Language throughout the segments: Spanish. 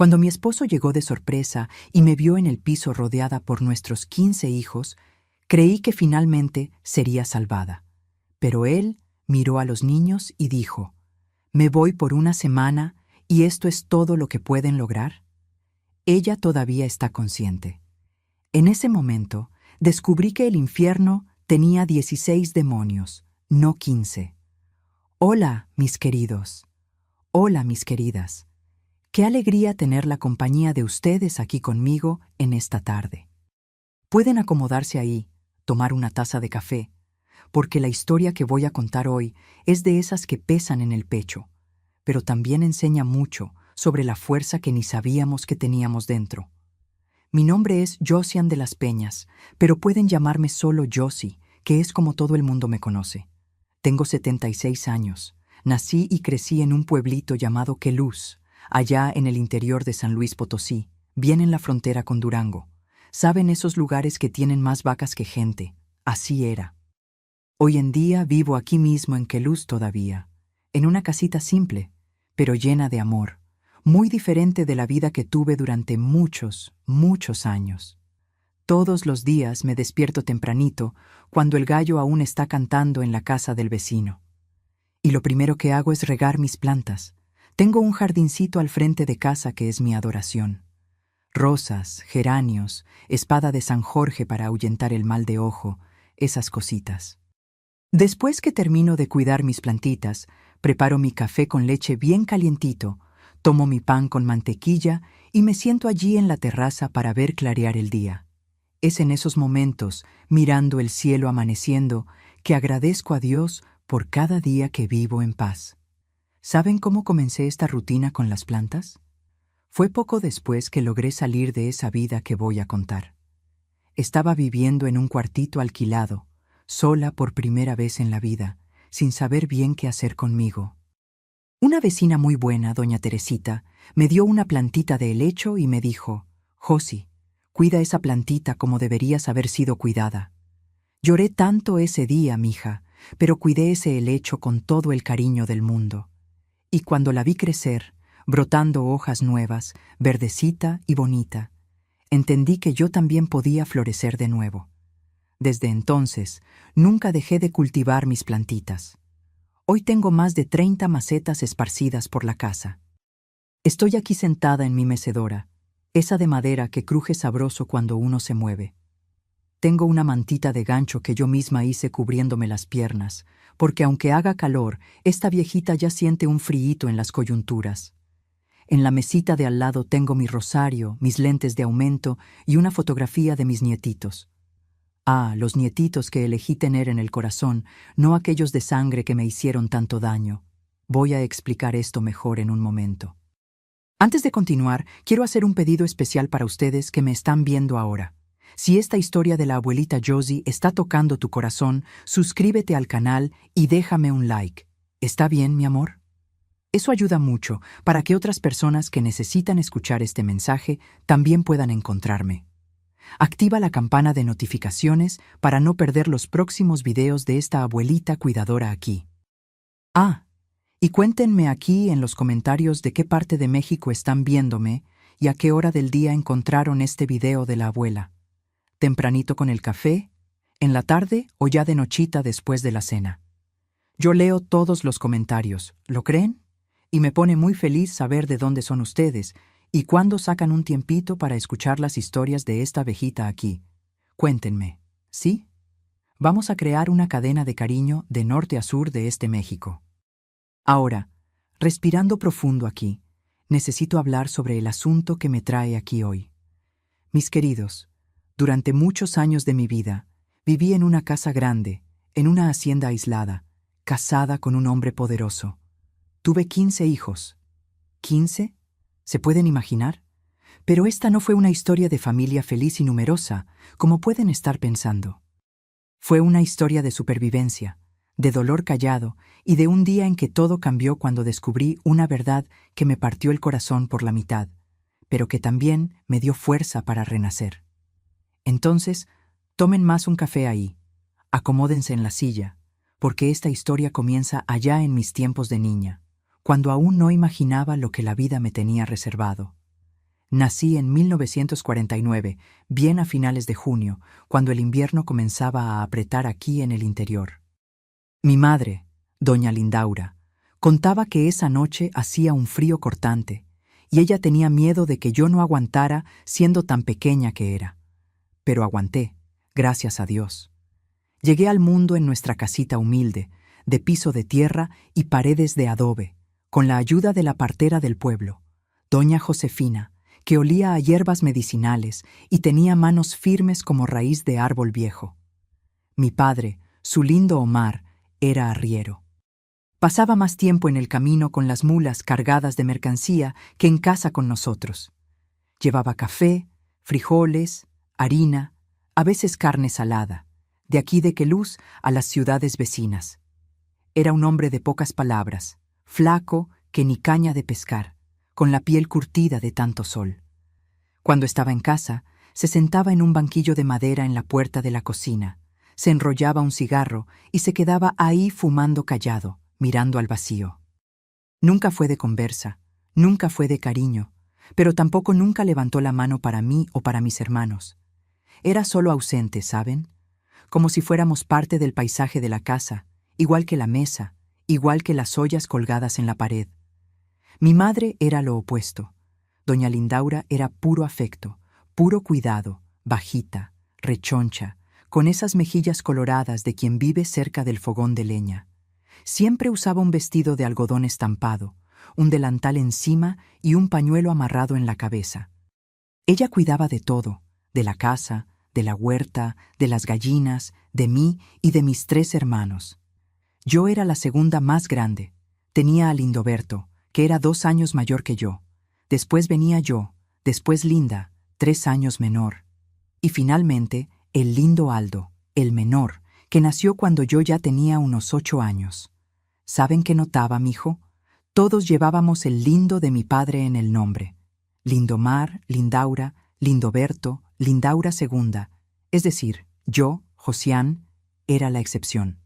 Cuando mi esposo llegó de sorpresa y me vio en el piso rodeada por nuestros 15 hijos, creí que finalmente sería salvada. Pero él miró a los niños y dijo: «Me voy por una semana y esto es todo lo que pueden lograr». Ella todavía está consciente. En ese momento, descubrí que el infierno tenía 16 demonios, no 15. Hola, mis queridos. Hola, mis queridas. Qué alegría tener la compañía de ustedes aquí conmigo en esta tarde. Pueden acomodarse ahí, tomar una taza de café, porque la historia que voy a contar hoy es de esas que pesan en el pecho, pero también enseña mucho sobre la fuerza que ni sabíamos que teníamos dentro. Mi nombre es Josian de las Peñas, pero pueden llamarme solo Josie, que es como todo el mundo me conoce. Tengo 76 años. Nací y crecí en un pueblito llamado Queluz, allá en el interior de San Luis Potosí, bien en la frontera con Durango. ¿Saben esos lugares que tienen más vacas que gente? Así era. Hoy en día vivo aquí mismo en Queluz todavía, en una casita simple, pero llena de amor, muy diferente de la vida que tuve durante muchos, muchos años. Todos los días me despierto tempranito, cuando el gallo aún está cantando en la casa del vecino. Y lo primero que hago es regar mis plantas. Tengo un jardincito al frente de casa que es mi adoración. Rosas, geranios, espada de San Jorge para ahuyentar el mal de ojo, esas cositas. Después que termino de cuidar mis plantitas, preparo mi café con leche bien calientito, tomo mi pan con mantequilla y me siento allí en la terraza para ver clarear el día. Es en esos momentos, mirando el cielo amaneciendo, que agradezco a Dios por cada día que vivo en paz. ¿Saben cómo comencé esta rutina con las plantas? Fue poco después que logré salir de esa vida que voy a contar. Estaba viviendo en un cuartito alquilado, sola por primera vez en la vida, sin saber bien qué hacer conmigo. Una vecina muy buena, doña Teresita, me dio una plantita de helecho y me dijo: «Josi, cuida esa plantita como deberías haber sido cuidada». Lloré tanto ese día, mija, pero cuidé ese helecho con todo el cariño del mundo. Y cuando la vi crecer, brotando hojas nuevas, verdecita y bonita, entendí que yo también podía florecer de nuevo. Desde entonces, nunca dejé de cultivar mis plantitas. Hoy tengo más de 30 macetas esparcidas por la casa. Estoy aquí sentada en mi mecedora, esa de madera que cruje sabroso cuando uno se mueve. Tengo una mantita de gancho que yo misma hice cubriéndome las piernas, porque aunque haga calor, esta viejita ya siente un fríito en las coyunturas. En la mesita de al lado tengo mi rosario, mis lentes de aumento y una fotografía de mis nietitos. Ah, los nietitos que elegí tener en el corazón, no aquellos de sangre que me hicieron tanto daño. Voy a explicar esto mejor en un momento. Antes de continuar, quiero hacer un pedido especial para ustedes que me están viendo ahora. Si esta historia de la abuelita Josie está tocando tu corazón, suscríbete al canal y déjame un like. ¿Está bien, mi amor? Eso ayuda mucho para que otras personas que necesitan escuchar este mensaje también puedan encontrarme. Activa la campana de notificaciones para no perder los próximos videos de esta abuelita cuidadora aquí. Ah, y cuéntenme aquí en los comentarios de qué parte de México están viéndome y a qué hora del día encontraron este video de la abuela. ¿Tempranito con el café? ¿En la tarde o ya de nochita después de la cena? Yo leo todos los comentarios, ¿lo creen? Y me pone muy feliz saber de dónde son ustedes y cuándo sacan un tiempito para escuchar las historias de esta abejita aquí. Cuéntenme, ¿sí? Vamos a crear una cadena de cariño de norte a sur de este México. Ahora, respirando profundo aquí, necesito hablar sobre el asunto que me trae aquí hoy. Mis queridos, durante muchos años de mi vida, viví en una casa grande, en una hacienda aislada, casada con un hombre poderoso. Tuve 15 hijos. ¿15? ¿Se pueden imaginar? Pero esta no fue una historia de familia feliz y numerosa, como pueden estar pensando. Fue una historia de supervivencia, de dolor callado y de un día en que todo cambió cuando descubrí una verdad que me partió el corazón por la mitad, pero que también me dio fuerza para renacer. Entonces, tomen más un café ahí, acomódense en la silla, porque esta historia comienza allá en mis tiempos de niña, cuando aún no imaginaba lo que la vida me tenía reservado. Nací en 1949, bien a finales de junio, cuando el invierno comenzaba a apretar aquí en el interior. Mi madre, doña Lindaura, contaba que esa noche hacía un frío cortante, y ella tenía miedo de que yo no aguantara siendo tan pequeña que era. Pero aguanté, gracias a Dios. Llegué al mundo en nuestra casita humilde, de piso de tierra y paredes de adobe, con la ayuda de la partera del pueblo, doña Josefina, que olía a hierbas medicinales y tenía manos firmes como raíz de árbol viejo. Mi padre, su lindo Omar, era arriero. Pasaba más tiempo en el camino con las mulas cargadas de mercancía que en casa con nosotros. Llevaba café, frijoles, harina, a veces carne salada, de aquí de Queluz a las ciudades vecinas. Era un hombre de pocas palabras, flaco que ni caña de pescar, con la piel curtida de tanto sol. Cuando estaba en casa, se sentaba en un banquillo de madera en la puerta de la cocina, se enrollaba un cigarro y se quedaba ahí fumando callado, mirando al vacío. Nunca fue de conversa, nunca fue de cariño, pero tampoco nunca levantó la mano para mí o para mis hermanos. Era solo ausente, ¿saben? Como si fuéramos parte del paisaje de la casa, igual que la mesa, igual que las ollas colgadas en la pared. Mi madre era lo opuesto. Doña Lindaura era puro afecto, puro cuidado, bajita, rechoncha, con esas mejillas coloradas de quien vive cerca del fogón de leña. Siempre usaba un vestido de algodón estampado, un delantal encima y un pañuelo amarrado en la cabeza. Ella cuidaba de todo, de la casa, de la huerta, de las gallinas, de mí y de mis 3 hermanos. Yo era la segunda más grande. Tenía a Lindoberto, que era 2 años mayor que yo. Después venía yo, después Linda, 3 años menor. Y finalmente, el lindo Aldo, el menor, que nació cuando yo ya tenía unos 8 años. ¿Saben qué notaba, mijo? Todos llevábamos el lindo de mi padre en el nombre. Lindomar, Lindaura, Lindoberto, Lindaura II. Es decir, yo, Josián, era la excepción.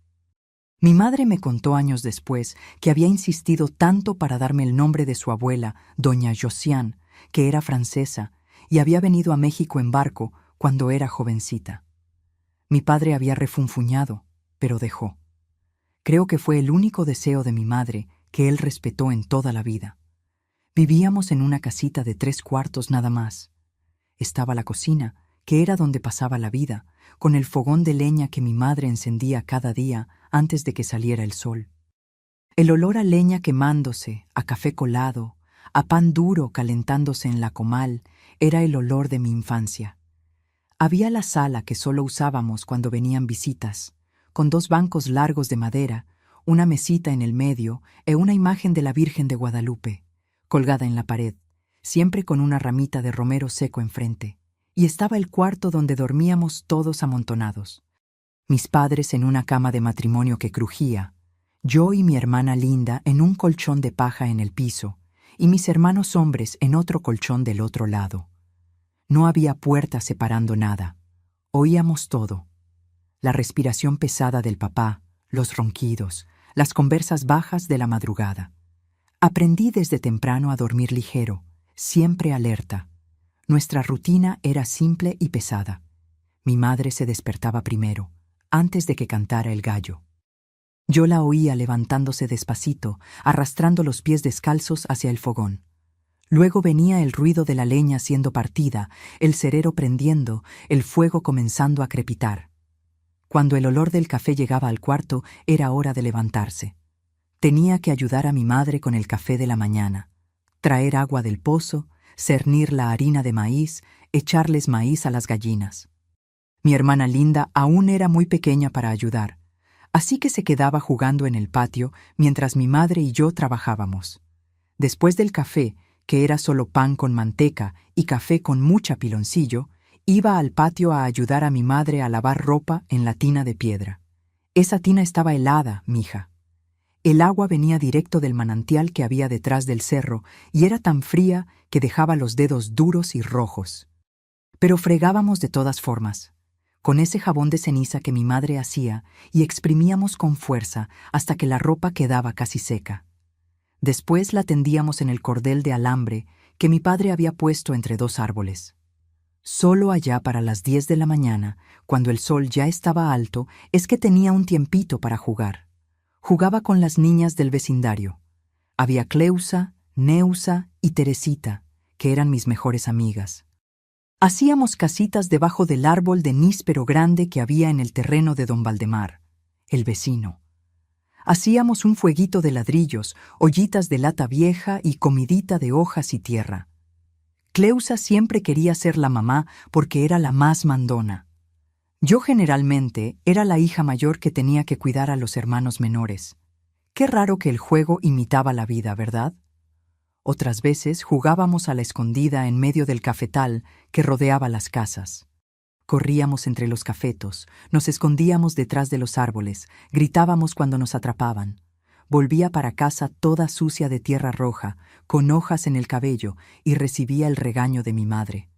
Mi madre me contó años después que había insistido tanto para darme el nombre de su abuela, doña Josiane, que era francesa, y había venido a México en barco cuando era jovencita. Mi padre había refunfuñado, pero dejó. Creo que fue el único deseo de mi madre que él respetó en toda la vida. Vivíamos en una casita de 3 cuartos nada más. Estaba la cocina, que era donde pasaba la vida, con el fogón de leña que mi madre encendía cada día antes de que saliera el sol. El olor a leña quemándose, a café colado, a pan duro calentándose en la comal, era el olor de mi infancia. Había la sala que solo usábamos cuando venían visitas, con 2 bancos largos de madera, una mesita en el medio e una imagen de la Virgen de Guadalupe, colgada en la pared, siempre con una ramita de romero seco enfrente. Y estaba el cuarto donde dormíamos todos amontonados. Mis padres en una cama de matrimonio que crujía, yo y mi hermana Linda en un colchón de paja en el piso, y mis hermanos hombres en otro colchón del otro lado. No había puerta separando nada. Oíamos todo. La respiración pesada del papá, los ronquidos, las conversas bajas de la madrugada. Aprendí desde temprano a dormir ligero, siempre alerta. Nuestra rutina era simple y pesada. Mi madre se despertaba primero, antes de que cantara el gallo. Yo la oía levantándose despacito, arrastrando los pies descalzos hacia el fogón. Luego venía el ruido de la leña siendo partida, el cerero prendiendo, el fuego comenzando a crepitar. Cuando el olor del café llegaba al cuarto, era hora de levantarse. Tenía que ayudar a mi madre con el café de la mañana, traer agua del pozo, cernir la harina de maíz, echarles maíz a las gallinas. Mi hermana Linda aún era muy pequeña para ayudar, así que se quedaba jugando en el patio mientras mi madre y yo trabajábamos. Después del café, que era solo pan con manteca y café con mucha piloncillo, iba al patio a ayudar a mi madre a lavar ropa en la tina de piedra. Esa tina estaba helada, mija. El agua venía directo del manantial que había detrás del cerro y era tan fría que dejaba los dedos duros y rojos. Pero fregábamos de todas formas, con ese jabón de ceniza que mi madre hacía, y exprimíamos con fuerza hasta que la ropa quedaba casi seca. Después la tendíamos en el cordel de alambre que mi padre había puesto entre dos árboles. Solo allá para las 10 de la mañana, cuando el sol ya estaba alto, es que tenía un tiempito para jugar. Jugaba con las niñas del vecindario. Había Cleusa, Neusa y Teresita, que eran mis mejores amigas. Hacíamos casitas debajo del árbol de níspero grande que había en el terreno de don Valdemar, el vecino. Hacíamos un fueguito de ladrillos, ollitas de lata vieja y comidita de hojas y tierra. Cleusa siempre quería ser la mamá porque era la más mandona. Yo generalmente era la hija mayor que tenía que cuidar a los hermanos menores. Qué raro que el juego imitaba la vida, ¿verdad? Otras veces jugábamos a la escondida en medio del cafetal que rodeaba las casas. Corríamos entre los cafetos, nos escondíamos detrás de los árboles, gritábamos cuando nos atrapaban. Volvía para casa toda sucia de tierra roja, con hojas en el cabello, y recibía el regaño de mi madre.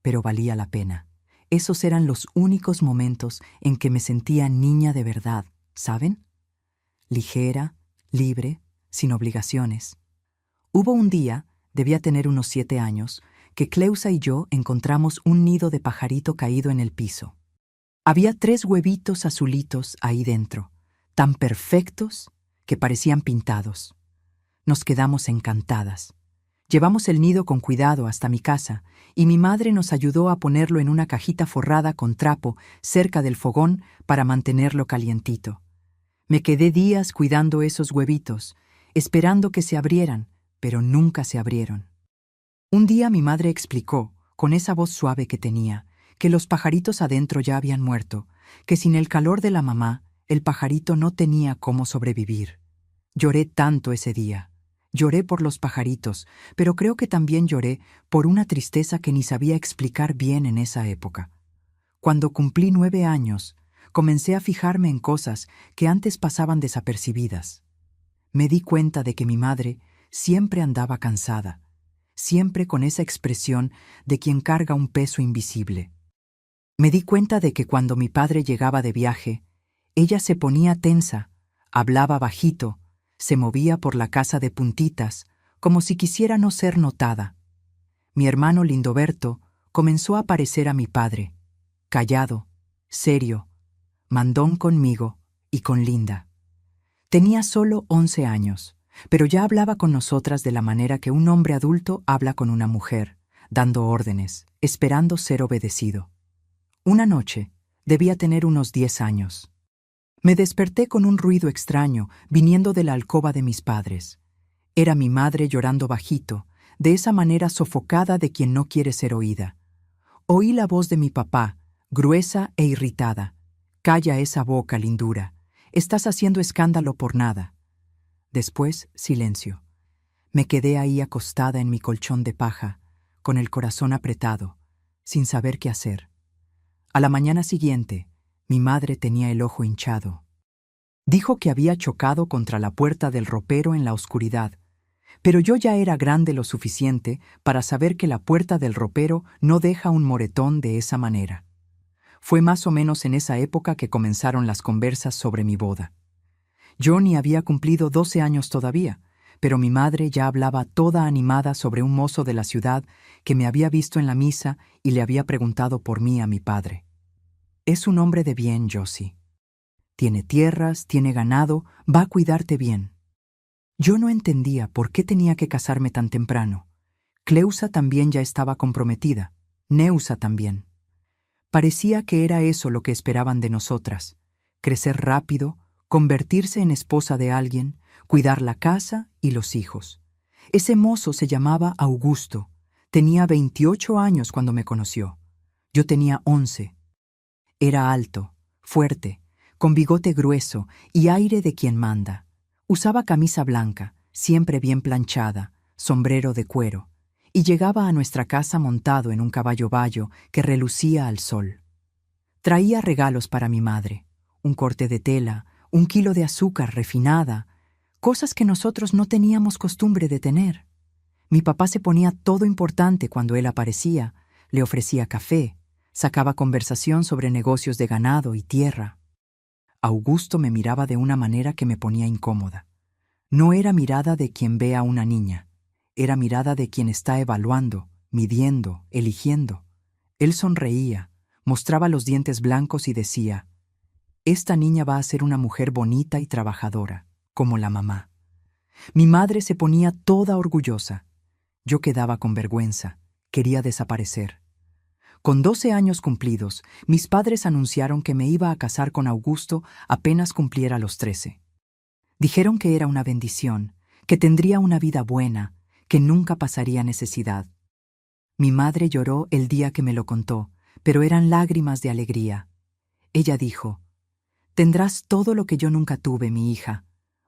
Pero valía la pena. Esos eran los únicos momentos en que me sentía niña de verdad, ¿saben? Ligera, libre, sin obligaciones. Hubo un día, debía tener unos 7 años, que Cleusa y yo encontramos un nido de pajarito caído en el piso. Había 3 huevitos azulitos ahí dentro, tan perfectos que parecían pintados. Nos quedamos encantadas. Llevamos el nido con cuidado hasta mi casa y mi madre nos ayudó a ponerlo en una cajita forrada con trapo cerca del fogón para mantenerlo calientito. Me quedé días cuidando esos huevitos, esperando que se abrieran, pero nunca se abrieron. Un día mi madre explicó, con esa voz suave que tenía, que los pajaritos adentro ya habían muerto, que sin el calor de la mamá, el pajarito no tenía cómo sobrevivir. Lloré tanto ese día. Lloré por los pajaritos, pero creo que también lloré por una tristeza que ni sabía explicar bien en esa época. Cuando cumplí 9 años, comencé a fijarme en cosas que antes pasaban desapercibidas. Me di cuenta de que mi madre siempre andaba cansada, siempre con esa expresión de quien carga un peso invisible. Me di cuenta de que cuando mi padre llegaba de viaje, ella se ponía tensa, hablaba bajito, se movía por la casa de puntitas, como si quisiera no ser notada. Mi hermano Lindoberto comenzó a parecer a mi padre, callado, serio, mandón conmigo y con Linda. Tenía solo 11 años, pero ya hablaba con nosotras de la manera que un hombre adulto habla con una mujer, dando órdenes, esperando ser obedecido. Una noche, debía tener unos 10 años. Me desperté con un ruido extraño viniendo de la alcoba de mis padres. Era mi madre llorando bajito, de esa manera sofocada de quien no quiere ser oída. Oí la voz de mi papá, gruesa e irritada. «Calla esa boca, lindura. Estás haciendo escándalo por nada». Después, silencio. Me quedé ahí acostada en mi colchón de paja, con el corazón apretado, sin saber qué hacer. A la mañana siguiente, mi madre tenía el ojo hinchado. Dijo que había chocado contra la puerta del ropero en la oscuridad, pero yo ya era grande lo suficiente para saber que la puerta del ropero no deja un moretón de esa manera. Fue más o menos en esa época que comenzaron las conversas sobre mi boda. Yo ni había cumplido 12 años todavía, pero mi madre ya hablaba toda animada sobre un mozo de la ciudad que me había visto en la misa y le había preguntado por mí a mi padre. «Es un hombre de bien, Josie. Tiene tierras, tiene ganado, va a cuidarte bien». Yo no entendía por qué tenía que casarme tan temprano. Cleusa también ya estaba comprometida, Neusa también. Parecía que era eso lo que esperaban de nosotras: crecer rápido, convertirse en esposa de alguien, cuidar la casa y los hijos. Ese mozo se llamaba Augusto. Tenía 28 años cuando me conoció. Yo tenía 11. Era alto, fuerte, con bigote grueso y aire de quien manda. Usaba camisa blanca, siempre bien planchada, sombrero de cuero, y llegaba a nuestra casa montado en un caballo bayo que relucía al sol. Traía regalos para mi madre: un corte de tela, 1 kilo de azúcar refinada, cosas que nosotros no teníamos costumbre de tener. Mi papá se ponía todo importante cuando él aparecía, le ofrecía café, sacaba conversación sobre negocios de ganado y tierra. Augusto me miraba de una manera que me ponía incómoda. No era mirada de quien ve a una niña, Era mirada de quien está evaluando, midiendo, eligiendo. Él sonreía, mostraba los dientes blancos y decía: «Esta niña va a ser una mujer bonita y trabajadora, como la mamá». Mi madre se ponía toda orgullosa. Yo quedaba con vergüenza, quería desaparecer. Con 12 años cumplidos, mis padres anunciaron que me iba a casar con Augusto apenas cumpliera los 13. Dijeron que era una bendición, que tendría una vida buena, que nunca pasaría necesidad. Mi madre lloró el día que me lo contó, pero eran lágrimas de alegría. Ella dijo: «Tendrás todo lo que yo nunca tuve, mi hija.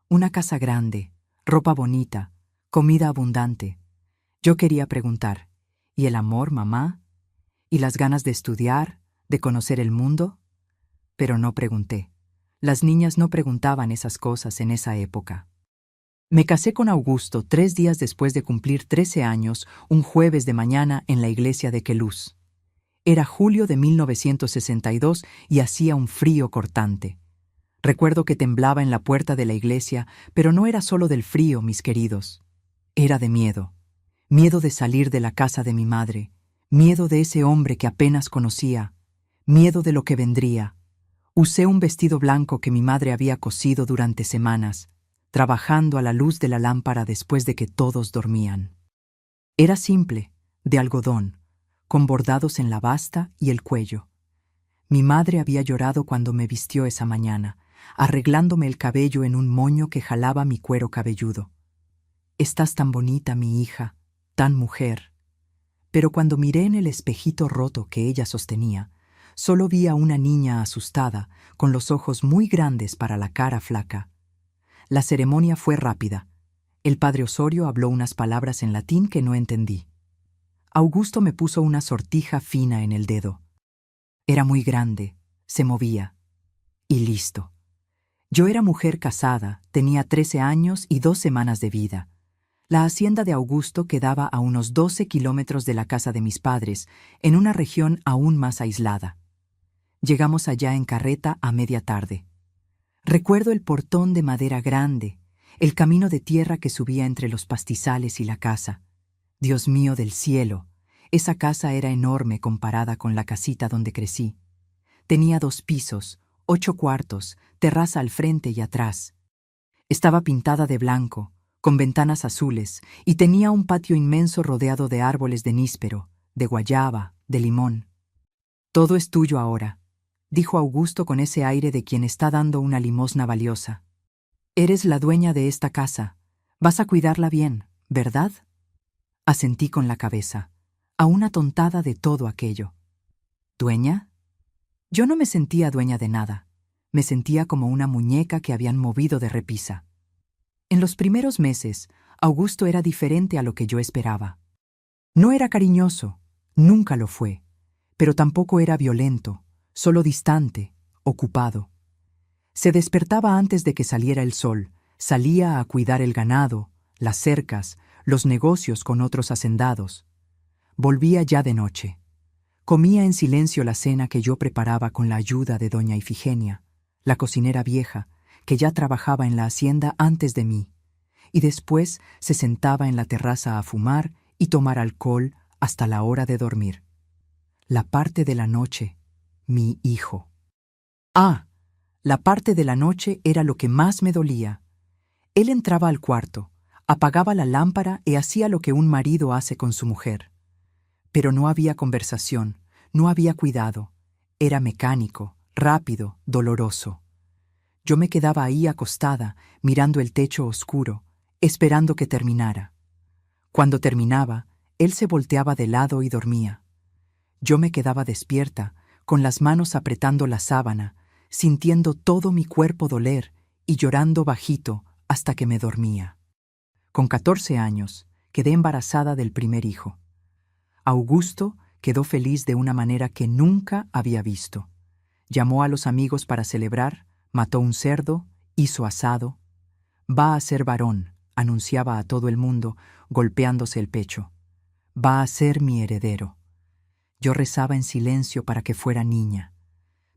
Una casa grande, ropa bonita, comida abundante». Yo quería preguntar: «¿Y el amor, mamá? ¿Y las ganas de estudiar, de conocer el mundo?». Pero no pregunté. Las niñas no preguntaban esas cosas en esa época. Me casé con Augusto 3 días después de cumplir 13 años, un jueves de mañana en la iglesia de Queluz. Era julio de 1962 y hacía un frío cortante. Recuerdo que temblaba en la puerta de la iglesia, pero no era solo del frío, mis queridos. Era de miedo. Miedo de salir de la casa de mi madre. Miedo de ese hombre que apenas conocía. Miedo de lo que vendría. Usé un vestido blanco que mi madre había cosido durante semanas, trabajando a la luz de la lámpara después de que todos dormían. Era simple, de algodón, con bordados en la basta y el cuello. Mi madre había llorado cuando me vistió esa mañana, arreglándome el cabello en un moño que jalaba mi cuero cabelludo. «Estás tan bonita, mi hija, tan mujer». Pero cuando miré en el espejito roto que ella sostenía, solo vi a una niña asustada, con los ojos muy grandes para la cara flaca. La ceremonia fue rápida. El padre Osorio habló unas palabras en latín que no entendí. Augusto me puso una sortija fina en el dedo. Era muy grande, se movía. Y listo. Yo era mujer casada, tenía 13 años y 2 semanas de vida. La hacienda de Augusto quedaba a unos 12 kilómetros de la casa de mis padres, en una región aún más aislada. Llegamos allá en carreta a media tarde. Recuerdo el portón de madera grande, el camino de tierra que subía entre los pastizales y la casa. Dios mío del cielo, esa casa era enorme comparada con la casita donde crecí. Tenía 2 pisos, 8 cuartos, terraza al frente y atrás. Estaba pintada de blanco, con ventanas azules, y tenía un patio inmenso rodeado de árboles de níspero, de guayaba, de limón. «Todo es tuyo ahora», dijo Augusto con ese aire de quien está dando una limosna valiosa. «Eres la dueña de esta casa. Vas a cuidarla bien, ¿verdad?». Asentí con la cabeza, aún atontada de todo aquello. ¿Dueña? Yo no me sentía dueña de nada. Me sentía como una muñeca que habían movido de repisa. En los primeros meses, Augusto era diferente a lo que yo esperaba. No era cariñoso, nunca lo fue, pero tampoco era violento, solo distante, ocupado. Se despertaba antes de que saliera el sol, salía a cuidar el ganado, las cercas, los negocios con otros hacendados. Volvía ya de noche. Comía en silencio la cena que yo preparaba con la ayuda de doña Ifigenia, la cocinera vieja, que ya trabajaba en la hacienda antes de mí, y después se sentaba en la terraza a fumar y tomar alcohol hasta la hora de dormir. La parte de la noche, mi hijo. La parte de la noche era lo que más me dolía. Él entraba al cuarto, apagaba la lámpara y hacía lo que un marido hace con su mujer. Pero no había conversación, no había cuidado. Era mecánico, rápido, doloroso. Yo me quedaba ahí acostada, mirando el techo oscuro, esperando que terminara. Cuando terminaba, él se volteaba de lado y dormía. Yo me quedaba despierta, con las manos apretando la sábana, sintiendo todo mi cuerpo doler y llorando bajito hasta que me dormía. Con 14 años, quedé embarazada del primer hijo. Augusto quedó feliz de una manera que nunca había visto. Llamó a los amigos para celebrar, mató un cerdo, hizo asado. «Va a ser varón», anunciaba a todo el mundo, golpeándose el pecho. «Va a ser mi heredero». Yo rezaba en silencio para que fuera niña.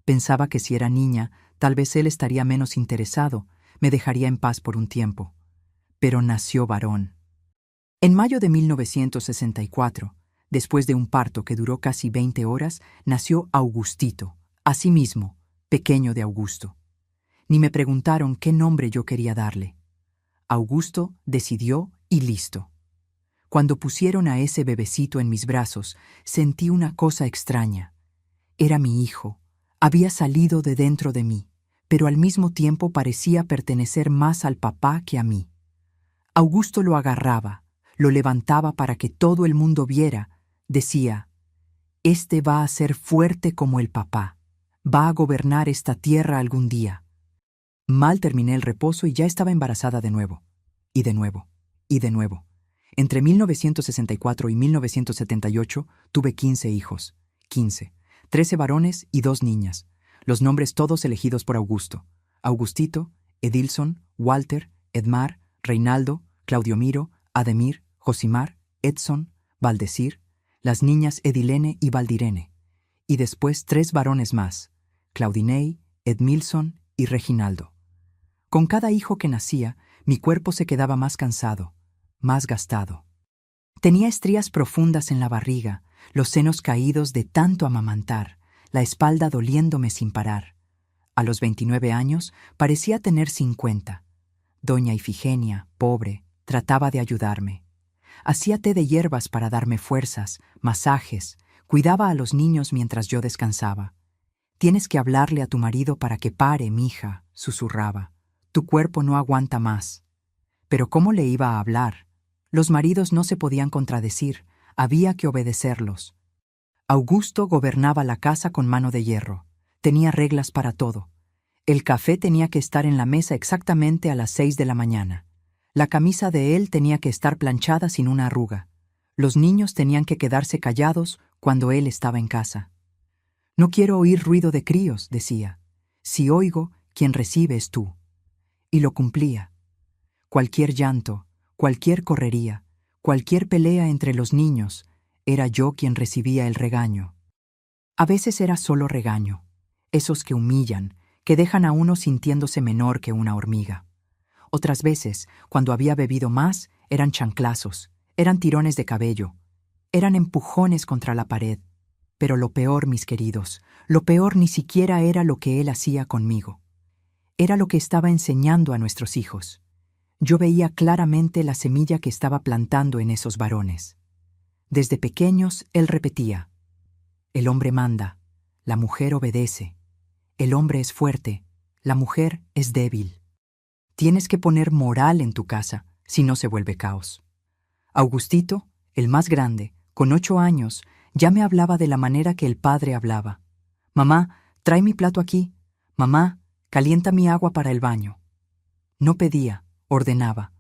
Pensaba que si era niña, tal vez él estaría menos interesado, me dejaría en paz por un tiempo. Pero nació varón. En mayo de 1964, después de un parto que duró casi 20 horas, nació Augustito, asimismo, pequeño de Augusto. Ni me preguntaron qué nombre yo quería darle. Augusto decidió y listo. Cuando pusieron a ese bebecito en mis brazos, sentí una cosa extraña. Era mi hijo, había salido de dentro de mí, pero al mismo tiempo parecía pertenecer más al papá que a mí. Augusto lo agarraba, lo levantaba para que todo el mundo viera, decía, «Este va a ser fuerte como el papá, va a gobernar esta tierra algún día». Mal terminé el reposo y ya estaba embarazada de nuevo, y de nuevo, y de nuevo. Entre 1964 y 1978 tuve 15 hijos, 15, 13 varones y 2 niñas, los nombres todos elegidos por Augusto: Augustito, Edilson, Walter, Edmar, Reinaldo, Claudio Miro, Ademir, Josimar, Edson, Valdecir, las niñas Edilene y Valdirene, y después 3 varones más, Claudinei, Edmilson y Reginaldo. Con cada hijo que nacía, mi cuerpo se quedaba más cansado, más gastado. Tenía estrías profundas en la barriga, los senos caídos de tanto amamantar, la espalda doliéndome sin parar. A los 29 años parecía tener 50. Doña Ifigenia, pobre, trataba de ayudarme. Hacía té de hierbas para darme fuerzas, masajes, cuidaba a los niños mientras yo descansaba. «Tienes que hablarle a tu marido para que pare, mija», susurraba. «Tu cuerpo no aguanta más». Pero ¿cómo le iba a hablar? Los maridos no se podían contradecir, había que obedecerlos. Augusto gobernaba la casa con mano de hierro. Tenía reglas para todo. El café tenía que estar en la mesa exactamente a las 6 de la mañana. La camisa de él tenía que estar planchada sin una arruga. Los niños tenían que quedarse callados cuando él estaba en casa. «No quiero oír ruido de críos», decía. «Si oigo, quien recibe es tú». Y lo cumplía. Cualquier llanto, cualquier correría, cualquier pelea entre los niños, era yo quien recibía el regaño. A veces era solo regaño, esos que humillan, que dejan a uno sintiéndose menor que una hormiga. Otras veces, cuando había bebido más, eran chanclazos, eran tirones de cabello, eran empujones contra la pared. Pero lo peor, mis queridos, lo peor ni siquiera era lo que él hacía conmigo. Era lo que estaba enseñando a nuestros hijos. Yo veía claramente la semilla que estaba plantando en esos varones. Desde pequeños él repetía: «El hombre manda, la mujer obedece. El hombre es fuerte, la mujer es débil. Tienes que poner moral en tu casa, si no se vuelve caos». Augustito, el más grande, con 8 años, ya me hablaba de la manera que el padre hablaba. «Mamá, trae mi plato aquí. Mamá, calienta mi agua para el baño». No pedía, ordenaba.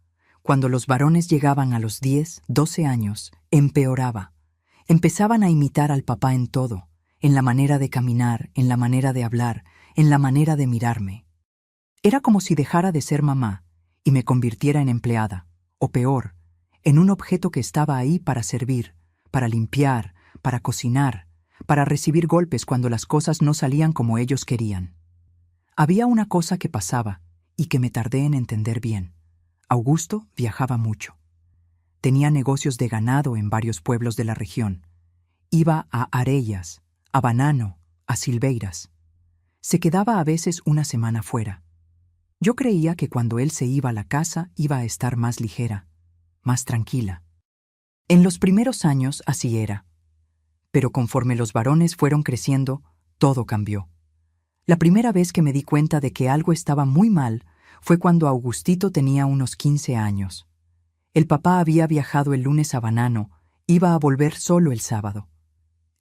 Cuando los varones llegaban a los 10, 12 años, empeoraba. Empezaban a imitar al papá en todo, en la manera de caminar, en la manera de hablar, en la manera de mirarme. Era como si dejara de ser mamá y me convirtiera en empleada, o peor, en un objeto que estaba ahí para servir, para limpiar, para cocinar, para recibir golpes cuando las cosas no salían como ellos querían. Había una cosa que pasaba y que me tardé en entender bien. Augusto viajaba mucho. Tenía negocios de ganado en varios pueblos de la región. Iba a Arellas, a Banano, a Silveiras. Se quedaba a veces una semana fuera. Yo creía que cuando él se iba a la casa iba a estar más ligera, más tranquila. En los primeros años así era. Pero conforme los varones fueron creciendo, todo cambió. La primera vez que me di cuenta de que algo estaba muy mal fue cuando Augustito tenía unos 15 años. El papá había viajado el lunes a Banano, iba a volver solo el sábado.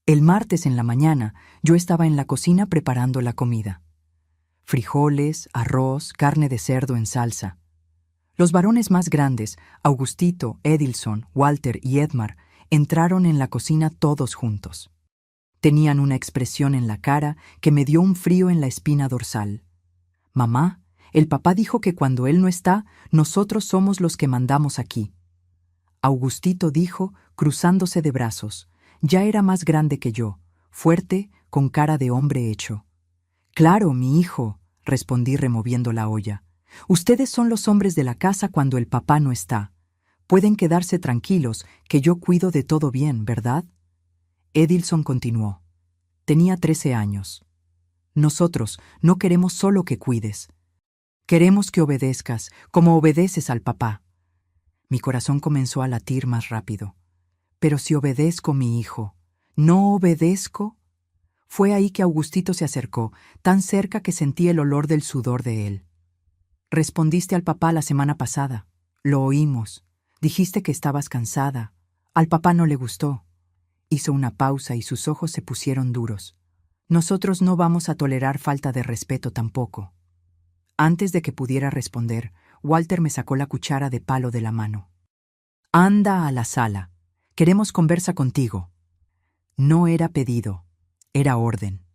El martes en la mañana yo estaba en la cocina preparando la comida. Frijoles, arroz, carne de cerdo en salsa. Los varones más grandes, Augustito, Edilson, Walter y Edmar, entraron en la cocina todos juntos. Tenían una expresión en la cara que me dio un frío en la espina dorsal. «Mamá, el papá dijo que cuando él no está, nosotros somos los que mandamos aquí». Augustito dijo, cruzándose de brazos. Ya era más grande que yo, fuerte, con cara de hombre hecho. «Claro, mi hijo», respondí removiendo la olla. «Ustedes son los hombres de la casa cuando el papá no está. Pueden quedarse tranquilos, que yo cuido de todo bien, ¿verdad? Edilson continuó. Tenía 13 años. Nosotros no queremos solo que cuides. Queremos que obedezcas, como obedeces al papá. Mi corazón comenzó a latir más rápido. Pero si obedezco, mi hijo, ¿no obedezco? Fue ahí que Augustito se acercó, tan cerca que sentí el olor del sudor de él. Respondiste al papá la semana pasada. Lo oímos. Dijiste que estabas cansada. Al papá no le gustó. Hizo una pausa y sus ojos se pusieron duros. Nosotros no vamos a tolerar falta de respeto tampoco. Antes de que pudiera responder, Walter me sacó la cuchara de palo de la mano. Anda a la sala. Queremos conversa contigo. No era pedido, era orden.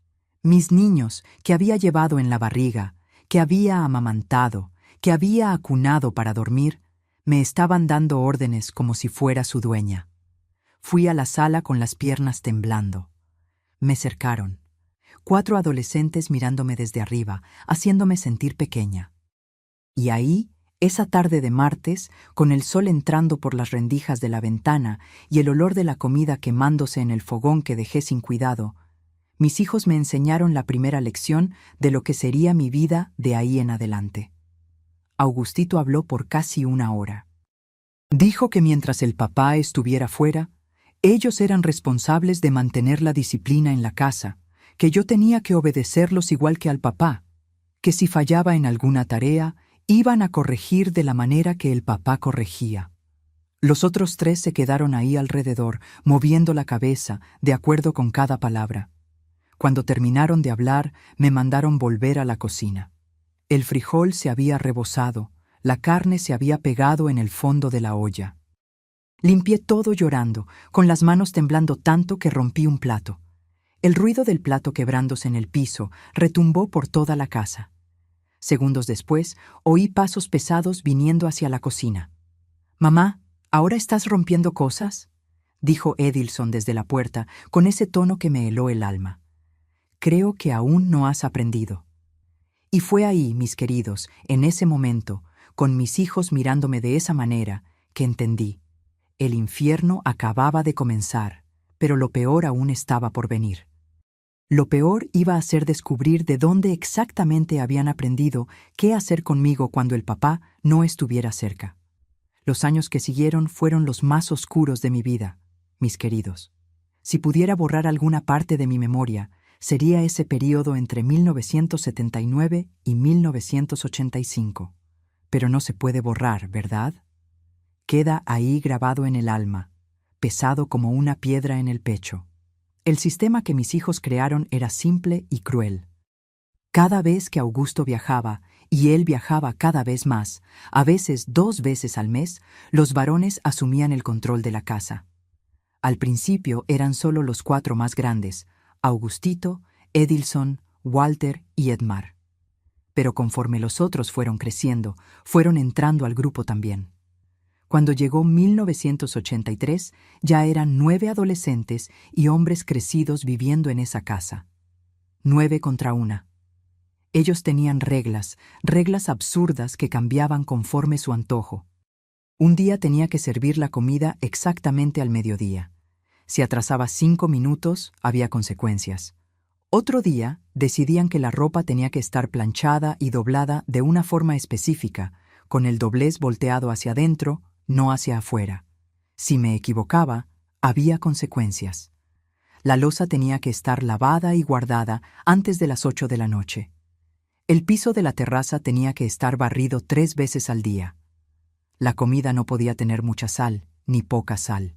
Mis niños, que había llevado en la barriga, que había amamantado, que había acunado para dormir, me estaban dando órdenes como si fuera su dueña. Fui a la sala con las piernas temblando. Me cercaron. 4 adolescentes mirándome desde arriba, haciéndome sentir pequeña. Y ahí, esa tarde de martes, con el sol entrando por las rendijas de la ventana y el olor de la comida quemándose en el fogón que dejé sin cuidado, mis hijos me enseñaron la primera lección de lo que sería mi vida de ahí en adelante. Augustito habló por casi 1 hora. Dijo que mientras el papá estuviera fuera, ellos eran responsables de mantener la disciplina en la casa, que yo tenía que obedecerlos igual que al papá, que si fallaba en alguna tarea, iban a corregir de la manera que el papá corregía. Los otros 3 se quedaron ahí alrededor, moviendo la cabeza, de acuerdo con cada palabra. Cuando terminaron de hablar, me mandaron volver a la cocina. El frijol se había rebosado, la carne se había pegado en el fondo de la olla. Limpié todo llorando, con las manos temblando tanto que rompí un plato. El ruido del plato quebrándose en el piso retumbó por toda la casa. Segundos después, oí pasos pesados viniendo hacia la cocina. «Mamá, ¿ahora estás rompiendo cosas?», dijo Edilson desde la puerta, con ese tono que me heló el alma. «Creo que aún no has aprendido». Y fue ahí, mis queridos, en ese momento, con mis hijos mirándome de esa manera, que entendí. El infierno acababa de comenzar, pero lo peor aún estaba por venir. Lo peor iba a ser descubrir de dónde exactamente habían aprendido qué hacer conmigo cuando el papá no estuviera cerca. Los años que siguieron fueron los más oscuros de mi vida, mis queridos. Si pudiera borrar alguna parte de mi memoria, sería ese período entre 1979 y 1985. Pero no se puede borrar, ¿verdad? Queda ahí grabado en el alma, pesado como una piedra en el pecho. El sistema que mis hijos crearon era simple y cruel. Cada vez que Augusto viajaba, y él viajaba cada vez más, a veces 2 veces al mes, los varones asumían el control de la casa. Al principio eran solo los 4 más grandes, Augustito, Edilson, Walter y Edmar. Pero conforme los otros fueron creciendo, fueron entrando al grupo también. Cuando llegó 1983, ya eran 9 adolescentes y hombres crecidos viviendo en esa casa. 9 contra 1. Ellos tenían reglas absurdas que cambiaban conforme su antojo. Un día tenía que servir la comida exactamente al mediodía. Si atrasaba 5 minutos, había consecuencias. Otro día, decidían que la ropa tenía que estar planchada y doblada de una forma específica, con el doblez volteado hacia adentro, no hacia afuera. Si me equivocaba, había consecuencias. La loza tenía que estar lavada y guardada antes de las 8 de la noche. El piso de la terraza tenía que estar barrido 3 veces al día. La comida no podía tener mucha sal, ni poca sal.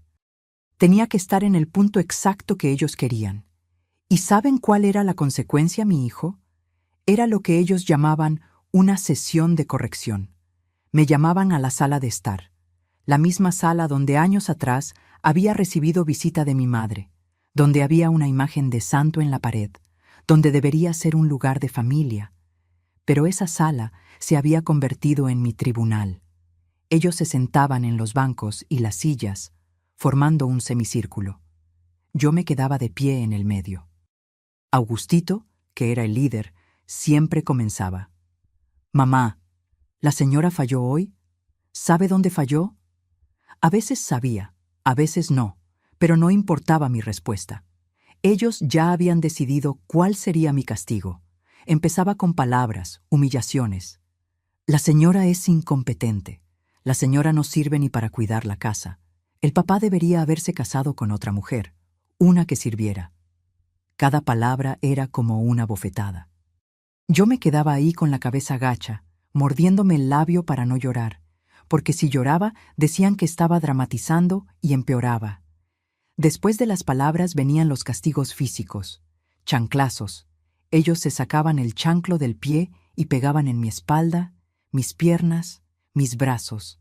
Tenía que estar en el punto exacto que ellos querían. ¿Y saben cuál era la consecuencia, mi hijo? Era lo que ellos llamaban una sesión de corrección. Me llamaban a la sala de estar, la misma sala donde años atrás había recibido visita de mi madre, donde había una imagen de santo en la pared, donde debería ser un lugar de familia. Pero esa sala se había convertido en mi tribunal. Ellos se sentaban en los bancos y las sillas, formando un semicírculo. Yo me quedaba de pie en el medio. Augustito, que era el líder, siempre comenzaba. «Mamá, ¿la señora falló hoy? ¿Sabe dónde falló? A veces sabía, a veces no, pero no importaba mi respuesta. Ellos ya habían decidido cuál sería mi castigo. Empezaba con palabras, humillaciones. La señora es incompetente. La señora no sirve ni para cuidar la casa. El papá debería haberse casado con otra mujer, una que sirviera. Cada palabra era como una bofetada. Yo me quedaba ahí con la cabeza gacha, mordiéndome el labio para no llorar, porque si lloraba decían que estaba dramatizando y empeoraba. Después de las palabras venían los castigos físicos, chanclazos. Ellos se sacaban el chanclo del pie y pegaban en mi espalda, mis piernas, mis brazos.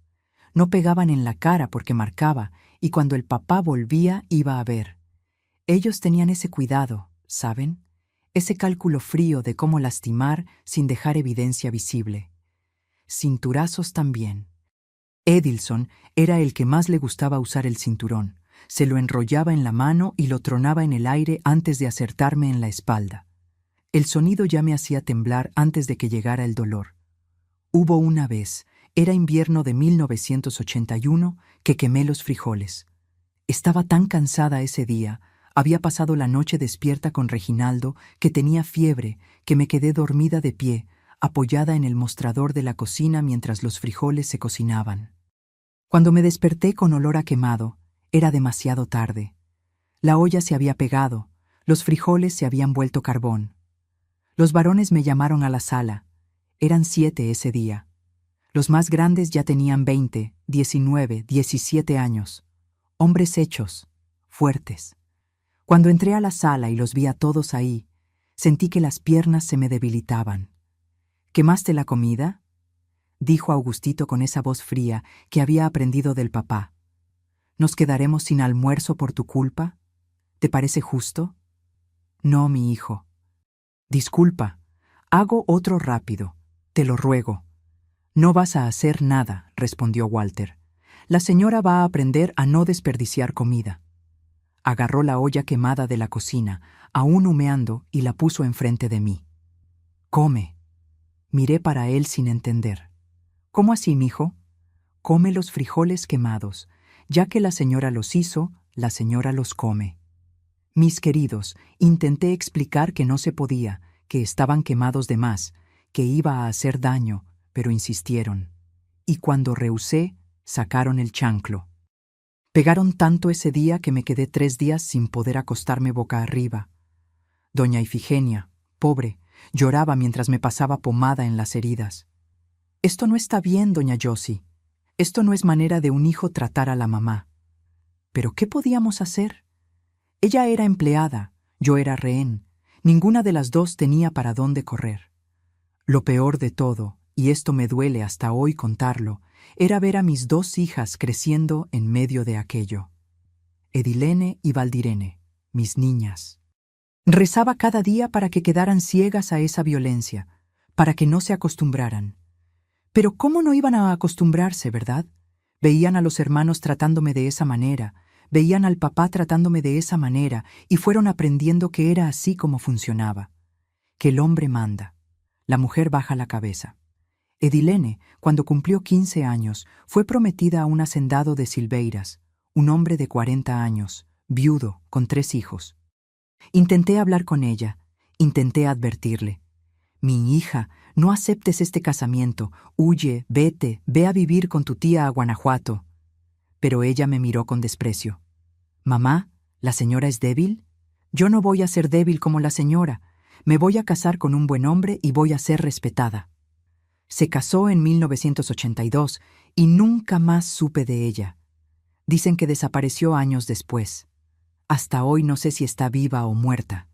No pegaban en la cara porque marcaba, y cuando el papá volvía iba a ver. Ellos tenían ese cuidado, ¿saben? Ese cálculo frío de cómo lastimar sin dejar evidencia visible. Cinturazos también. Edilson era el que más le gustaba usar el cinturón. Se lo enrollaba en la mano y lo tronaba en el aire antes de acertarme en la espalda. El sonido ya me hacía temblar antes de que llegara el dolor. Hubo una vez, era invierno de 1981, que quemé los frijoles. Estaba tan cansada ese día, había pasado la noche despierta con Reginaldo, que tenía fiebre, que me quedé dormida de pie, apoyada en el mostrador de la cocina mientras los frijoles se cocinaban. Cuando me desperté con olor a quemado, era demasiado tarde. La olla se había pegado, los frijoles se habían vuelto carbón. Los varones me llamaron a la sala. Eran 7 ese día. Los más grandes ya tenían 20, 19, 17 años. Hombres hechos, fuertes. Cuando entré a la sala y los vi a todos ahí, sentí que las piernas se me debilitaban. ¿Quemaste la comida?, dijo Augustito con esa voz fría que había aprendido del papá. ¿Nos quedaremos sin almuerzo por tu culpa? ¿Te parece justo? No, mi hijo. Disculpa, hago otro rápido, te lo ruego. No vas a hacer nada, respondió Walter. La señora va a aprender a no desperdiciar comida. Agarró la olla quemada de la cocina, aún humeando, y la puso enfrente de mí. Come. Miré para él sin entender. ¿Cómo así, mijo? Come los frijoles quemados. Ya que la señora los hizo, la señora los come. Mis queridos, intenté explicar que no se podía, que estaban quemados de más, que iba a hacer daño, pero insistieron. Y cuando rehusé, sacaron el chanclo. Pegaron tanto ese día que me quedé 3 días sin poder acostarme boca arriba. Doña Ifigenia, pobre, lloraba mientras me pasaba pomada en las heridas. Esto no está bien, doña Josie. Esto no es manera de un hijo tratar a la mamá. ¿Pero qué podíamos hacer? Ella era empleada, yo era rehén. Ninguna de las dos tenía para dónde correr. Lo peor de todo, y esto me duele hasta hoy contarlo, era ver a mis 2 hijas creciendo en medio de aquello. Edilene y Valdirene, mis niñas. Rezaba cada día para que quedaran ciegas a esa violencia, para que no se acostumbraran. Pero ¿cómo no iban a acostumbrarse, verdad? Veían a los hermanos tratándome de esa manera, veían al papá tratándome de esa manera, y fueron aprendiendo que era así como funcionaba. Que el hombre manda, la mujer baja la cabeza. Edilene, cuando cumplió 15 años, fue prometida a un hacendado de Silveiras, un hombre de 40 años, viudo, con 3 hijos. Intenté hablar con ella, intenté advertirle. Mi hija, no aceptes este casamiento, huye, vete, ve a vivir con tu tía a Guanajuato. Pero ella me miró con desprecio. Mamá, ¿la señora es débil? Yo no voy a ser débil como la señora. Me voy a casar con un buen hombre y voy a ser respetada. Se casó en 1982 y nunca más supe de ella. Dicen que desapareció años después. Hasta hoy no sé si está viva o muerta.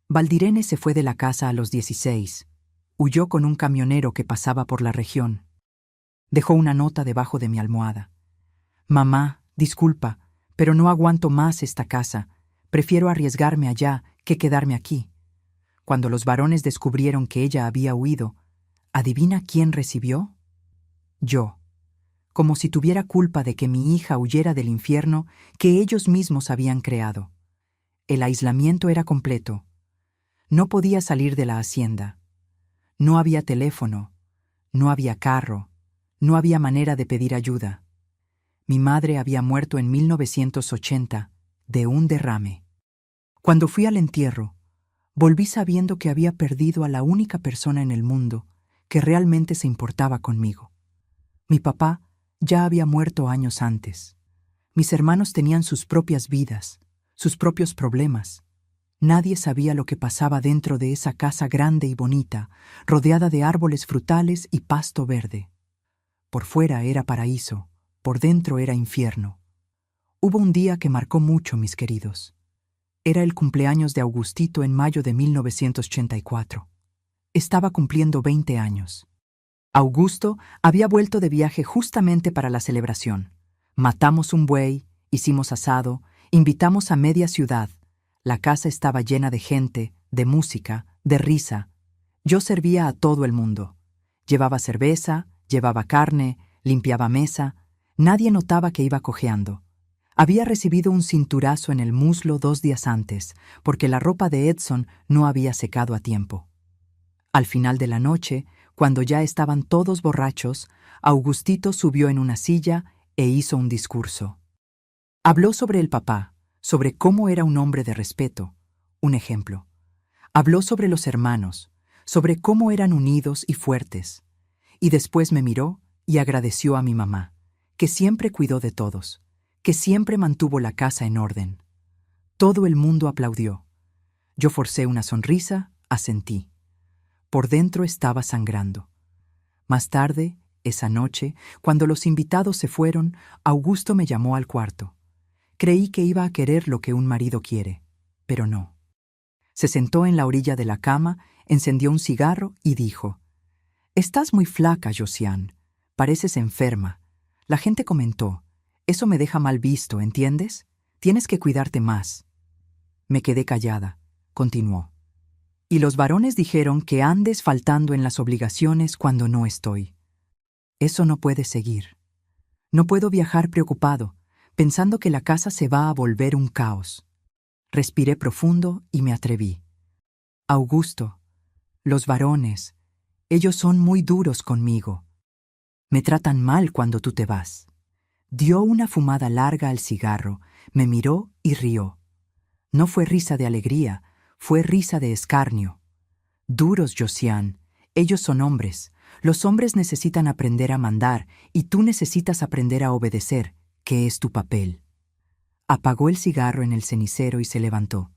Valdirene se fue de la casa a los 16. Huyó con un camionero que pasaba por la región. Dejó una nota debajo de mi almohada. Mamá, disculpa, pero no aguanto más esta casa. Prefiero arriesgarme allá que quedarme aquí. Cuando los varones descubrieron que ella había huido, ¿adivina quién recibió? Yo. Como si tuviera culpa de que mi hija huyera del infierno que ellos mismos habían creado. El aislamiento era completo. No podía salir de la hacienda. No había teléfono, no había carro, no había manera de pedir ayuda. Mi madre había muerto en 1980 de un derrame. Cuando fui al entierro, volví sabiendo que había perdido a la única persona en el mundo que realmente se importaba conmigo. Mi papá ya había muerto años antes. Mis hermanos tenían sus propias vidas, sus propios problemas. Nadie sabía lo que pasaba dentro de esa casa grande y bonita, rodeada de árboles frutales y pasto verde. Por fuera era paraíso, por dentro era infierno. Hubo un día que marcó mucho, mis queridos. Era el cumpleaños de Augustito en mayo de 1984. Estaba cumpliendo 20 años. Augusto había vuelto de viaje justamente para la celebración. Matamos un buey, hicimos asado, invitamos a media ciudad. La casa estaba llena de gente, de música, de risa. Yo servía a todo el mundo. Llevaba cerveza, llevaba carne, limpiaba mesa. Nadie notaba que iba cojeando. Había recibido un cinturazo en el muslo 2 días antes, porque la ropa de Edson no había secado a tiempo. Al final de la noche, cuando ya estaban todos borrachos, Augustito subió en una silla e hizo un discurso. Habló sobre el papá, sobre cómo era un hombre de respeto, un ejemplo. Habló sobre los hermanos, sobre cómo eran unidos y fuertes. Y después me miró y agradeció a mi mamá, que siempre cuidó de todos, que siempre mantuvo la casa en orden. Todo el mundo aplaudió. Yo forcé una sonrisa, asentí. Por dentro estaba sangrando. Más tarde, esa noche, cuando los invitados se fueron, Augusto me llamó al cuarto. Creí que iba a querer lo que un marido quiere, pero no. Se sentó en la orilla de la cama, encendió un cigarro y dijo: «Estás muy flaca, Josiane. Pareces enferma. La gente comentó. Eso me deja mal visto, ¿entiendes? Tienes que cuidarte más». Me quedé callada. Continuó: «Y los varones dijeron que andes faltando en las obligaciones cuando no estoy. Eso no puede seguir. No puedo viajar preocupado, pensando que la casa se va a volver un caos». Respiré profundo y me atreví. «Augusto, los varones, ellos son muy duros conmigo. Me tratan mal cuando tú te vas». Dio una fumada larga al cigarro, me miró y rió. No fue risa de alegría, fue risa de escarnio. «Duros, Josiane, ellos son hombres. Los hombres necesitan aprender a mandar y tú necesitas aprender a obedecer, que es tu papel». Apagó el cigarro en el cenicero y se levantó.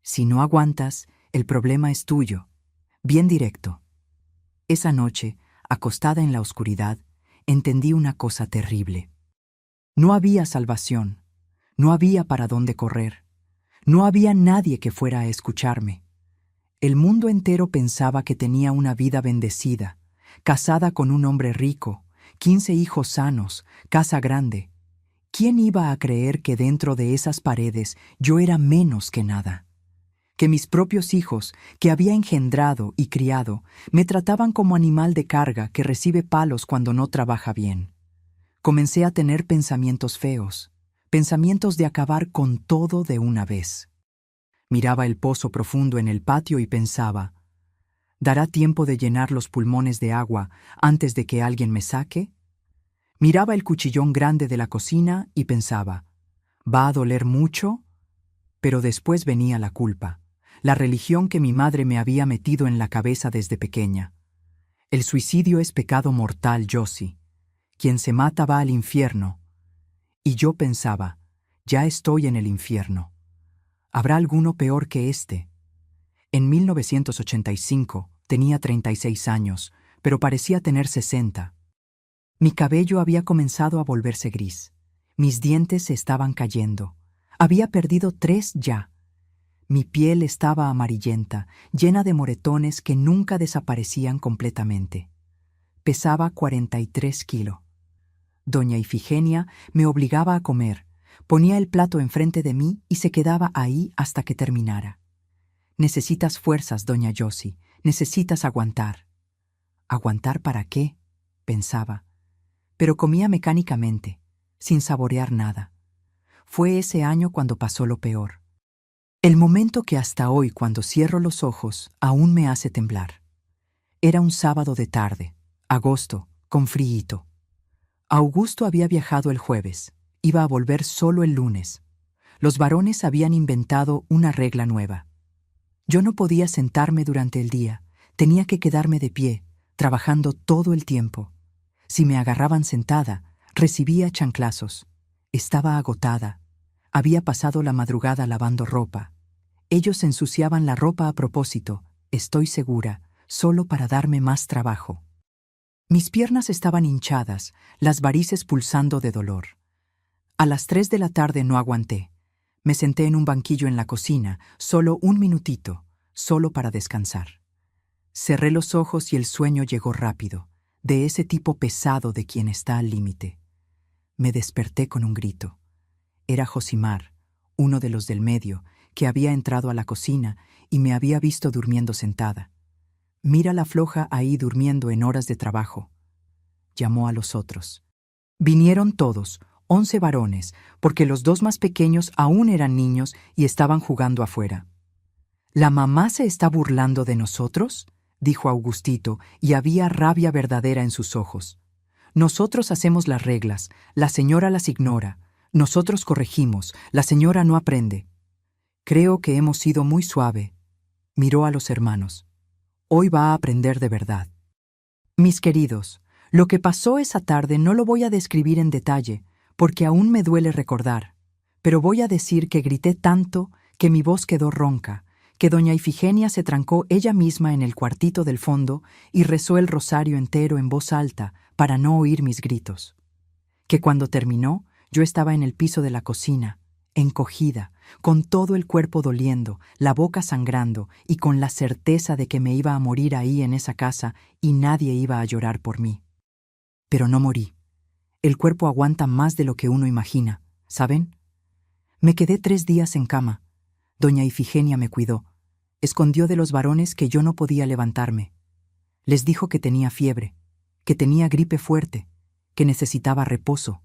«Si no aguantas, el problema es tuyo». Bien directo. Esa noche, acostada en la oscuridad, entendí una cosa terrible. No había salvación, no había para dónde correr, no había nadie que fuera a escucharme. El mundo entero pensaba que tenía una vida bendecida, casada con un hombre rico, 15 hijos sanos, casa grande. ¿Quién iba a creer que dentro de esas paredes yo era menos que nada? Que mis propios hijos, que había engendrado y criado, me trataban como animal de carga que recibe palos cuando no trabaja bien. Comencé a tener pensamientos feos, pensamientos de acabar con todo de una vez. Miraba el pozo profundo en el patio y pensaba: ¿dará tiempo de llenar los pulmones de agua antes de que alguien me saque? Miraba el cuchillón grande de la cocina y pensaba: ¿va a doler mucho? Pero después venía la culpa, la religión que mi madre me había metido en la cabeza desde pequeña. El suicidio es pecado mortal, Josie. Quien se mata va al infierno. Y yo pensaba: ya estoy en el infierno. ¿Habrá alguno peor que este? En 1985 tenía 36 años, pero parecía tener 60. Mi cabello había comenzado a volverse gris. Mis dientes se estaban cayendo. Había perdido 3 ya. Mi piel estaba amarillenta, llena de moretones que nunca desaparecían completamente. Pesaba 43 kilos. Doña Ifigenia me obligaba a comer, ponía el plato enfrente de mí y se quedaba ahí hasta que terminara. «Necesitas fuerzas, doña Josie, necesitas aguantar». ¿Aguantar para qué?, pensaba. Pero comía mecánicamente, sin saborear nada. Fue ese año cuando pasó lo peor. El momento que hasta hoy, cuando cierro los ojos, aún me hace temblar. Era un sábado de tarde, agosto, con fríito. Augusto había viajado el jueves. Iba a volver solo el lunes. Los varones habían inventado una regla nueva. Yo no podía sentarme durante el día. Tenía que quedarme de pie, trabajando todo el tiempo. Si me agarraban sentada, recibía chanclazos. Estaba agotada. Había pasado la madrugada lavando ropa. Ellos ensuciaban la ropa a propósito, estoy segura, solo para darme más trabajo. Mis piernas estaban hinchadas, las varices pulsando de dolor. A las 3 de la tarde no aguanté. Me senté en un banquillo en la cocina, solo un minutito, solo para descansar. Cerré los ojos y el sueño llegó rápido, de ese tipo pesado de quien está al límite. Me desperté con un grito. Era Josimar, uno de los del medio, que había entrado a la cocina y me había visto durmiendo sentada. «Mira la floja ahí durmiendo en horas de trabajo», llamó a los otros. Vinieron todos, 11 varones, porque los 2 más pequeños aún eran niños y estaban jugando afuera. «¿La mamá se está burlando de nosotros?», dijo Augustito, y había rabia verdadera en sus ojos. «Nosotros hacemos las reglas, la señora las ignora. Nosotros corregimos, la señora no aprende». «Creo que hemos sido muy suave», miró a los hermanos. «Hoy va a aprender de verdad». Mis queridos, lo que pasó esa tarde no lo voy a describir en detalle, porque aún me duele recordar, pero voy a decir que grité tanto que mi voz quedó ronca, que doña Ifigenia se trancó ella misma en el cuartito del fondo y rezó el rosario entero en voz alta para no oír mis gritos. Que cuando terminó, yo estaba en el piso de la cocina, encogida, con todo el cuerpo doliendo, la boca sangrando y con la certeza de que me iba a morir ahí en esa casa y nadie iba a llorar por mí. Pero no morí. El cuerpo aguanta más de lo que uno imagina, ¿saben? Me quedé 3 días en cama. Doña Ifigenia me cuidó. Escondió de los varones que yo no podía levantarme. Les dijo que tenía fiebre, que tenía gripe fuerte, que necesitaba reposo.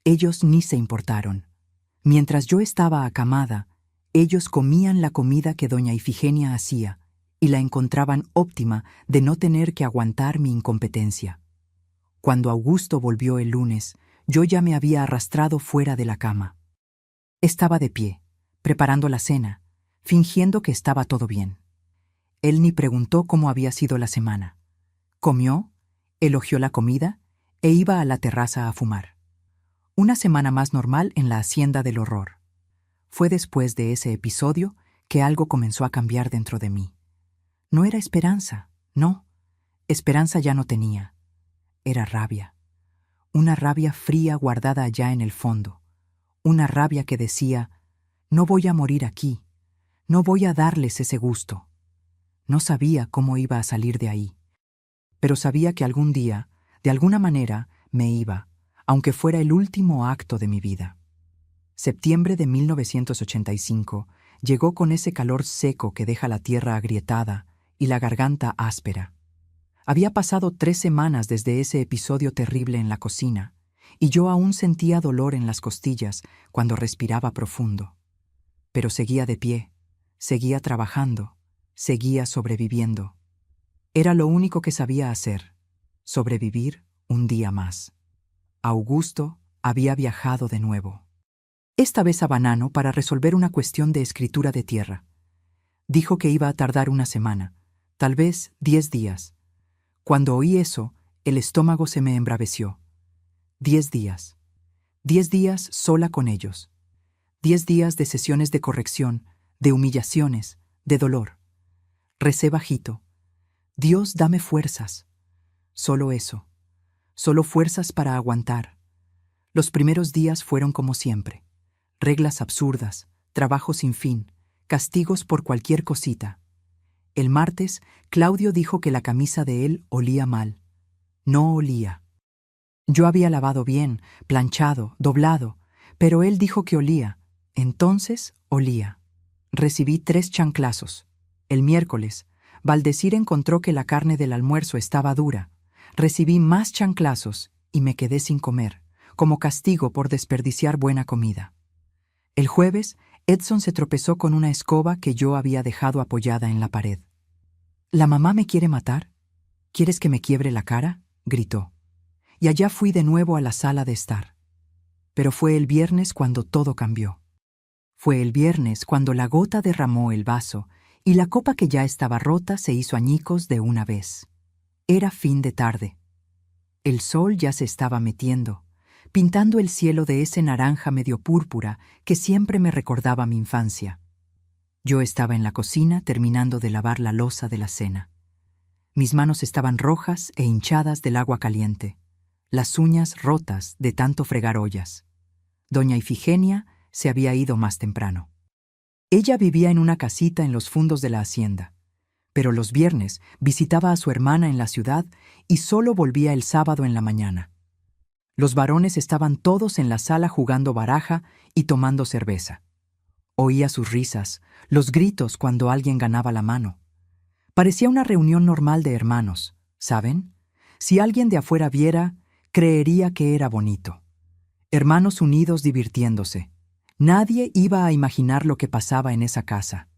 Ellos ni se importaron. Mientras yo estaba acamada, ellos comían la comida que doña Ifigenia hacía y la encontraban óptima de no tener que aguantar mi incompetencia. Cuando Augusto volvió el lunes, yo ya me había arrastrado fuera de la cama. Estaba de pie, preparando la cena, fingiendo que estaba todo bien. Él ni preguntó cómo había sido la semana. Comió, elogió la comida e iba a la terraza a fumar. Una semana más normal en la hacienda del horror. Fue después de ese episodio que algo comenzó a cambiar dentro de mí. No era esperanza, no. Esperanza ya no tenía. Era rabia. Una rabia fría guardada allá en el fondo. Una rabia que decía, no voy a morir aquí. No voy a darles ese gusto. No sabía cómo iba a salir de ahí. Pero sabía que algún día, de alguna manera, me iba, aunque fuera el último acto de mi vida. Septiembre de 1985 llegó con ese calor seco que deja la tierra agrietada y la garganta áspera. Había pasado 3 semanas desde ese episodio terrible en la cocina, y yo aún sentía dolor en las costillas cuando respiraba profundo. Pero seguía de pie, seguía trabajando, seguía sobreviviendo. Era lo único que sabía hacer, sobrevivir un día más. Augusto había viajado de nuevo. Esta vez a Banano para resolver una cuestión de escritura de tierra. Dijo que iba a tardar una semana, tal vez 10 días. Cuando oí eso, el estómago se me embraveció. 10 días. 10 días sola con ellos. 10 días de sesiones de corrección, de humillaciones, de dolor. Recé bajito. Dios, dame fuerzas. Solo eso. Solo fuerzas para aguantar. Los primeros días fueron como siempre. Reglas absurdas, trabajo sin fin, castigos por cualquier cosita. El martes, Claudio dijo que la camisa de él olía mal. No olía. Yo había lavado bien, planchado, doblado, pero él dijo que olía. Entonces olía. Recibí 3 chanclazos. El miércoles, Valdecir encontró que la carne del almuerzo estaba dura. Recibí más chanclazos y me quedé sin comer, como castigo por desperdiciar buena comida. El jueves, Edson se tropezó con una escoba que yo había dejado apoyada en la pared. «¿La mamá me quiere matar? ¿Quieres que me quiebre la cara?», gritó. y allá fui de nuevo a la sala de estar. Pero fue el viernes cuando todo cambió. Fue el viernes cuando la gota derramó el vaso y la copa que ya estaba rota se hizo añicos de una vez. Era fin de tarde. El sol ya se estaba metiendo, pintando el cielo de ese naranja medio púrpura que siempre me recordaba mi infancia. Yo estaba en la cocina terminando de lavar la loza de la cena. Mis manos estaban rojas e hinchadas del agua caliente, las uñas rotas de tanto fregar ollas. Doña Ifigenia se había ido más temprano. Ella vivía en una casita en los fundos de la hacienda, pero los viernes visitaba a su hermana en la ciudad y solo volvía el sábado en la mañana. Los varones estaban todos en la sala jugando baraja y tomando cerveza. Oía sus risas, los gritos cuando alguien ganaba la mano. Parecía una reunión normal de hermanos, ¿saben? Si alguien de afuera viera, creería que era bonito. Hermanos unidos divirtiéndose. Nadie iba a imaginar lo que pasaba en esa casa.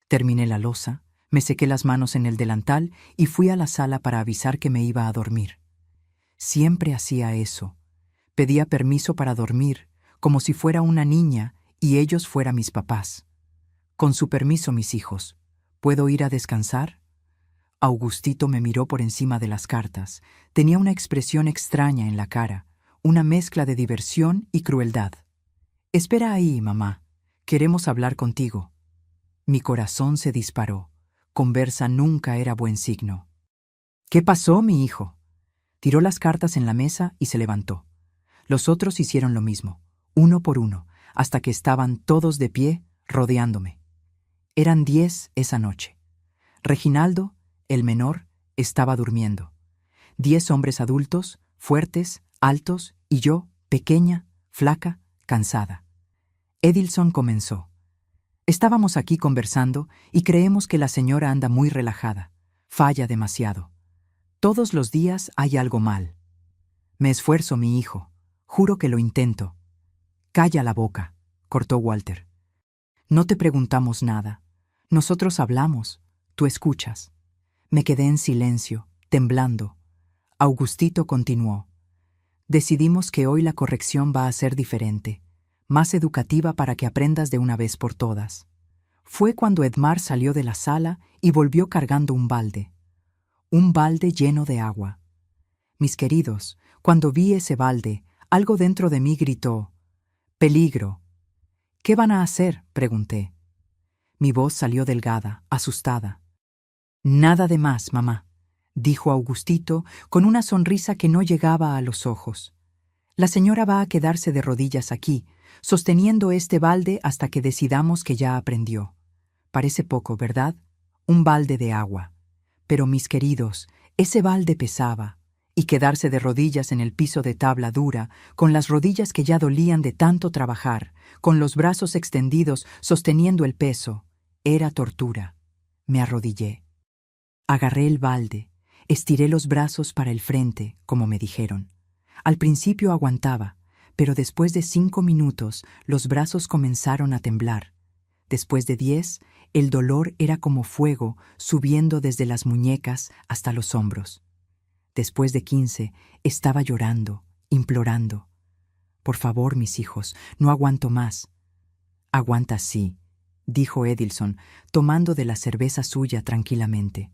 Terminé la loza, me sequé las manos en el delantal y fui a la sala para avisar que me iba a dormir. Siempre hacía eso. Pedía permiso para dormir, como si fuera una niña y ellos fueran mis papás. Con su permiso, mis hijos, ¿puedo ir a descansar? Augustito me miró por encima de las cartas. Tenía una expresión extraña en la cara, una mezcla de diversión y crueldad. Espera ahí, mamá. Queremos hablar contigo. Mi corazón se disparó. Conversa nunca era buen signo. ¿Qué pasó, mi hijo? Tiró las cartas en la mesa y se levantó. Los otros hicieron lo mismo, uno por uno, hasta que estaban todos de pie, rodeándome. Eran 10 esa noche. Reginaldo, el menor, estaba durmiendo. 10 hombres adultos, fuertes, altos, y yo, pequeña, flaca, cansada. Edilson comenzó. Estábamos aquí conversando y creemos que la señora anda muy relajada. Falla demasiado. Todos los días hay algo mal. Me esfuerzo, mi hijo. Juro que lo intento. Calla la boca, cortó Walter. No te preguntamos nada. Nosotros hablamos. Tú escuchas. Me quedé en silencio, temblando. Augustito continuó. Decidimos que hoy la corrección va a ser diferente, más educativa para que aprendas de una vez por todas. Fue cuando Edmar salió de la sala y volvió cargando un balde lleno de agua. Mis queridos, cuando vi ese balde, algo dentro de mí gritó, «¡Peligro!». «¿Qué van a hacer?», pregunté. Mi voz salió delgada, asustada. «Nada de más, mamá», dijo Augustito con una sonrisa que no llegaba a los ojos. «La señora va a quedarse de rodillas aquí, sosteniendo este balde hasta que decidamos que ya aprendió. Parece poco, ¿verdad? Un balde de agua. Pero, mis queridos, ese balde pesaba, y quedarse de rodillas en el piso de tabla dura, con las rodillas que ya dolían de tanto trabajar, con los brazos extendidos sosteniendo el peso, era tortura. Me arrodillé. Agarré el balde, estiré los brazos para el frente, como me dijeron. Al principio aguantaba, pero después de 5 minutos los brazos comenzaron a temblar. Después de 10, el dolor era como fuego subiendo desde las muñecas hasta los hombros. Después de 15, estaba llorando, implorando. «Por favor, mis hijos, no aguanto más». «Aguanta sí», dijo Edilson, tomando de la cerveza suya tranquilamente.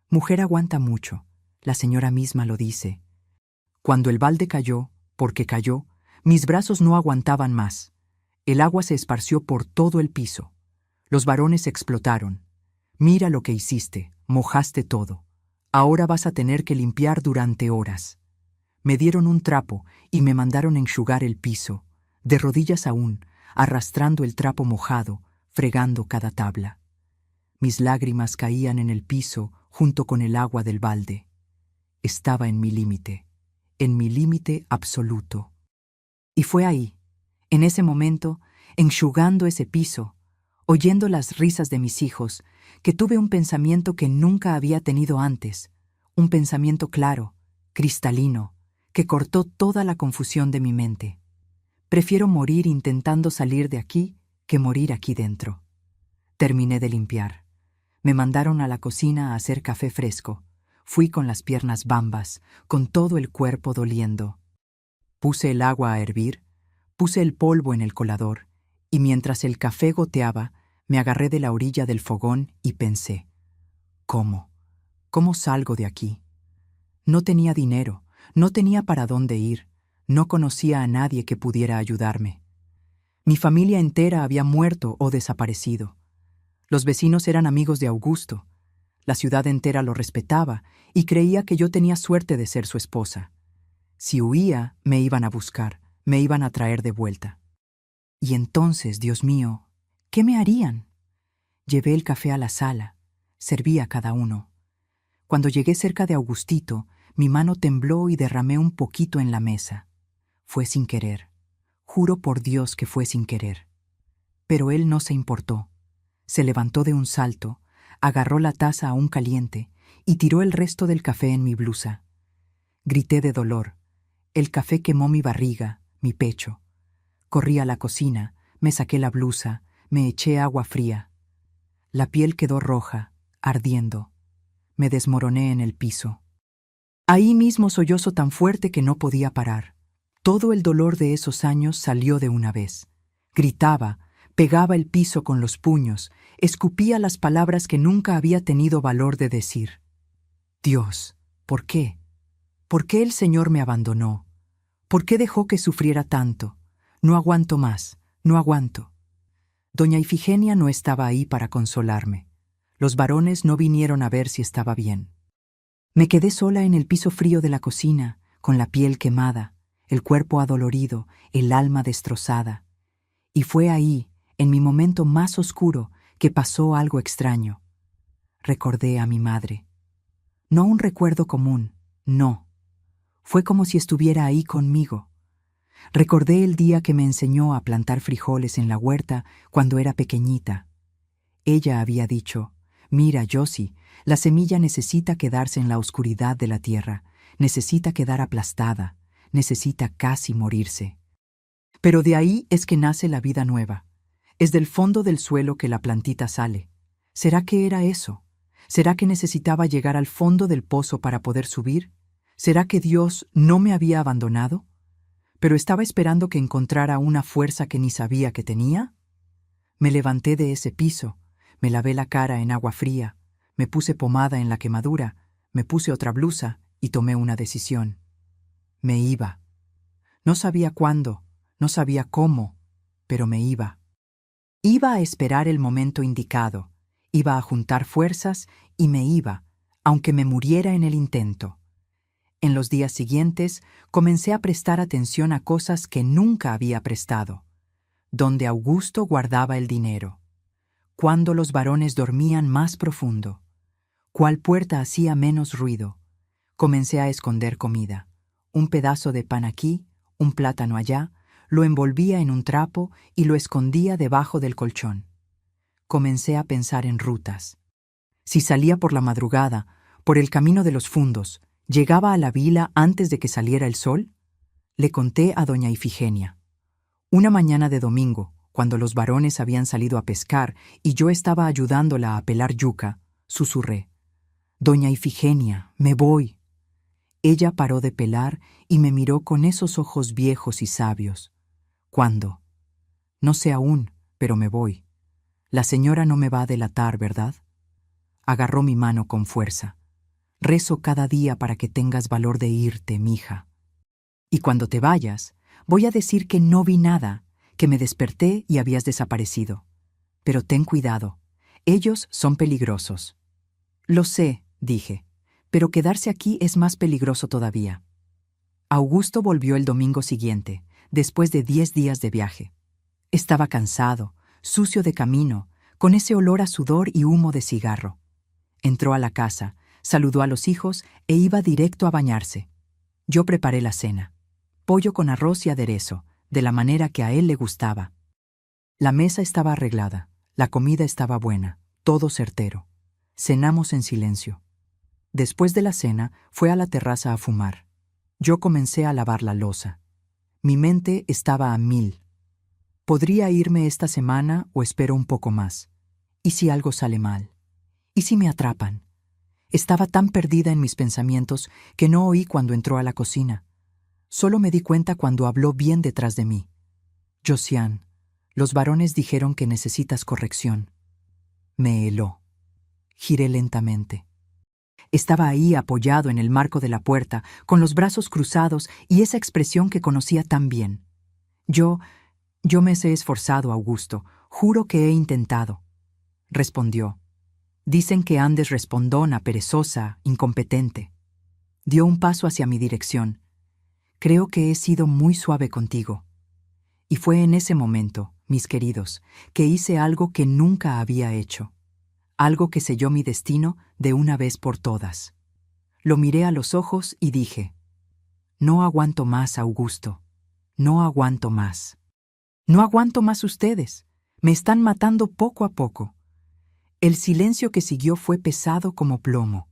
«Mujer aguanta mucho, la señora misma lo dice». Cuando el balde cayó, porque cayó, mis brazos no aguantaban más. El agua se esparció por todo el piso. Los varones explotaron. «Mira lo que hiciste, mojaste todo. Ahora vas a tener que limpiar durante horas». Me dieron un trapo y me mandaron enjugar el piso, de rodillas aún, arrastrando el trapo mojado, fregando cada tabla. Mis lágrimas caían en el piso junto con el agua del balde. Estaba en mi límite absoluto. Y fue ahí, en ese momento, enjugando ese piso, oyendo las risas de mis hijos, que tuve un pensamiento que nunca había tenido antes, un pensamiento claro, cristalino, que cortó toda la confusión de mi mente. Prefiero morir intentando salir de aquí que morir aquí dentro. Terminé de limpiar. Me mandaron a la cocina a hacer café fresco. Fui con las piernas bambas, con todo el cuerpo doliendo. Puse el agua a hervir, puse el polvo en el colador, y mientras el café goteaba, me agarré de la orilla del fogón y pensé, ¿cómo? ¿Cómo salgo de aquí? No tenía dinero, no tenía para dónde ir, no conocía a nadie que pudiera ayudarme. Mi familia entera había muerto o desaparecido. Los vecinos eran amigos de Augusto. La ciudad entera lo respetaba y creía que yo tenía suerte de ser su esposa. Si huía, me iban a buscar, me iban a traer de vuelta. Y entonces, Dios mío, ¿qué me harían? Llevé el café a la sala, serví a cada uno. Cuando llegué cerca de Augustito, mi mano tembló y derramé un poquito en la mesa. Fue sin querer. Juro por Dios que fue sin querer. Pero él no se importó. Se levantó de un salto, agarró la taza aún caliente y tiró el resto del café en mi blusa. Grité de dolor. El café quemó mi barriga, mi pecho. Corrí a la cocina, me saqué la blusa, me eché agua fría. La piel quedó roja, ardiendo. Me desmoroné en el piso. Ahí mismo sollozo tan fuerte que no podía parar. Todo el dolor de esos años salió de una vez. Gritaba, pegaba el piso con los puños, escupía las palabras que nunca había tenido valor de decir. Dios, ¿por qué? ¿Por qué el Señor me abandonó? ¿Por qué dejó que sufriera tanto? No aguanto más, no aguanto. Doña Ifigenia no estaba ahí para consolarme. Los varones no vinieron a ver si estaba bien. Me quedé sola en el piso frío de la cocina, con la piel quemada, el cuerpo adolorido, el alma destrozada. Y fue ahí, en mi momento más oscuro, que pasó algo extraño. Recordé a mi madre. No un recuerdo común, no. Fue como si estuviera ahí conmigo. Recordé el día que me enseñó a plantar frijoles en la huerta cuando era pequeñita. Ella había dicho, «Mira, Josie, la semilla necesita quedarse en la oscuridad de la tierra, necesita quedar aplastada, necesita casi morirse». Pero de ahí es que nace la vida nueva. Es del fondo del suelo que la plantita sale. ¿Será que era eso? ¿Será que necesitaba llegar al fondo del pozo para poder subir? ¿Será que Dios no me había abandonado? ¿Pero estaba esperando que encontrara una fuerza que ni sabía que tenía? Me levanté de ese piso, me lavé la cara en agua fría, me puse pomada en la quemadura, me puse otra blusa y tomé una decisión. Me iba. No sabía cuándo, no sabía cómo, pero me iba. Iba a esperar el momento indicado, iba a juntar fuerzas y me iba, aunque me muriera en el intento. En los días siguientes comencé a prestar atención a cosas que nunca había prestado. Dónde Augusto guardaba el dinero. Cuándo los varones dormían más profundo. Cuál puerta hacía menos ruido. Comencé a esconder comida. Un pedazo de pan aquí, un plátano allá, lo envolvía en un trapo y lo escondía debajo del colchón. Comencé a pensar en rutas. Si salía por la madrugada, por el camino de los fundos, ¿llegaba a la vila antes de que saliera el sol? Le conté a doña Ifigenia. Una mañana de domingo, cuando los varones habían salido a pescar y yo estaba ayudándola a pelar yuca, susurré. «Doña Ifigenia, me voy». Ella paró de pelar y me miró con esos ojos viejos y sabios. «¿Cuándo?» «No sé aún, pero me voy. La señora no me va a delatar, ¿verdad?» Agarró mi mano con fuerza. «Rezo cada día para que tengas valor de irte, mija. Y cuando te vayas, voy a decir que no vi nada, que me desperté y habías desaparecido. Pero ten cuidado, ellos son peligrosos». «Lo sé», dije, «pero quedarse aquí es más peligroso todavía». Augusto volvió el domingo siguiente, después de 10 días de viaje. Estaba cansado, sucio de camino, con ese olor a sudor y humo de cigarro. Entró a la casa, saludó a los hijos e iba directo a bañarse. Yo preparé la cena. Pollo con arroz y aderezo, de la manera que a él le gustaba. La mesa estaba arreglada, la comida estaba buena, todo certero. Cenamos en silencio. Después de la cena, fue a la terraza a fumar. Yo comencé a lavar la loza. Mi mente estaba a 1000. ¿Podría irme esta semana o espero un poco más? ¿Y si algo sale mal? ¿Y si me atrapan? Estaba tan perdida en mis pensamientos que no oí cuando entró a la cocina. Solo me di cuenta cuando habló bien detrás de mí. Josiane, los varones dijeron que necesitas corrección. Me heló. Giré lentamente. Estaba ahí apoyado en el marco de la puerta, con los brazos cruzados y esa expresión que conocía tan bien. Yo me he esforzado, Augusto. Juro que he intentado. Respondió. Dicen que andes respondona, perezosa, incompetente. Dio un paso hacia mi dirección. Creo que he sido muy suave contigo. Y fue en ese momento, mis queridos, que hice algo que nunca había hecho. Algo que selló mi destino de una vez por todas. Lo miré a los ojos y dije, no aguanto más, Augusto. No aguanto más. No aguanto más ustedes. Me están matando poco a poco. El silencio que siguió fue pesado como plomo.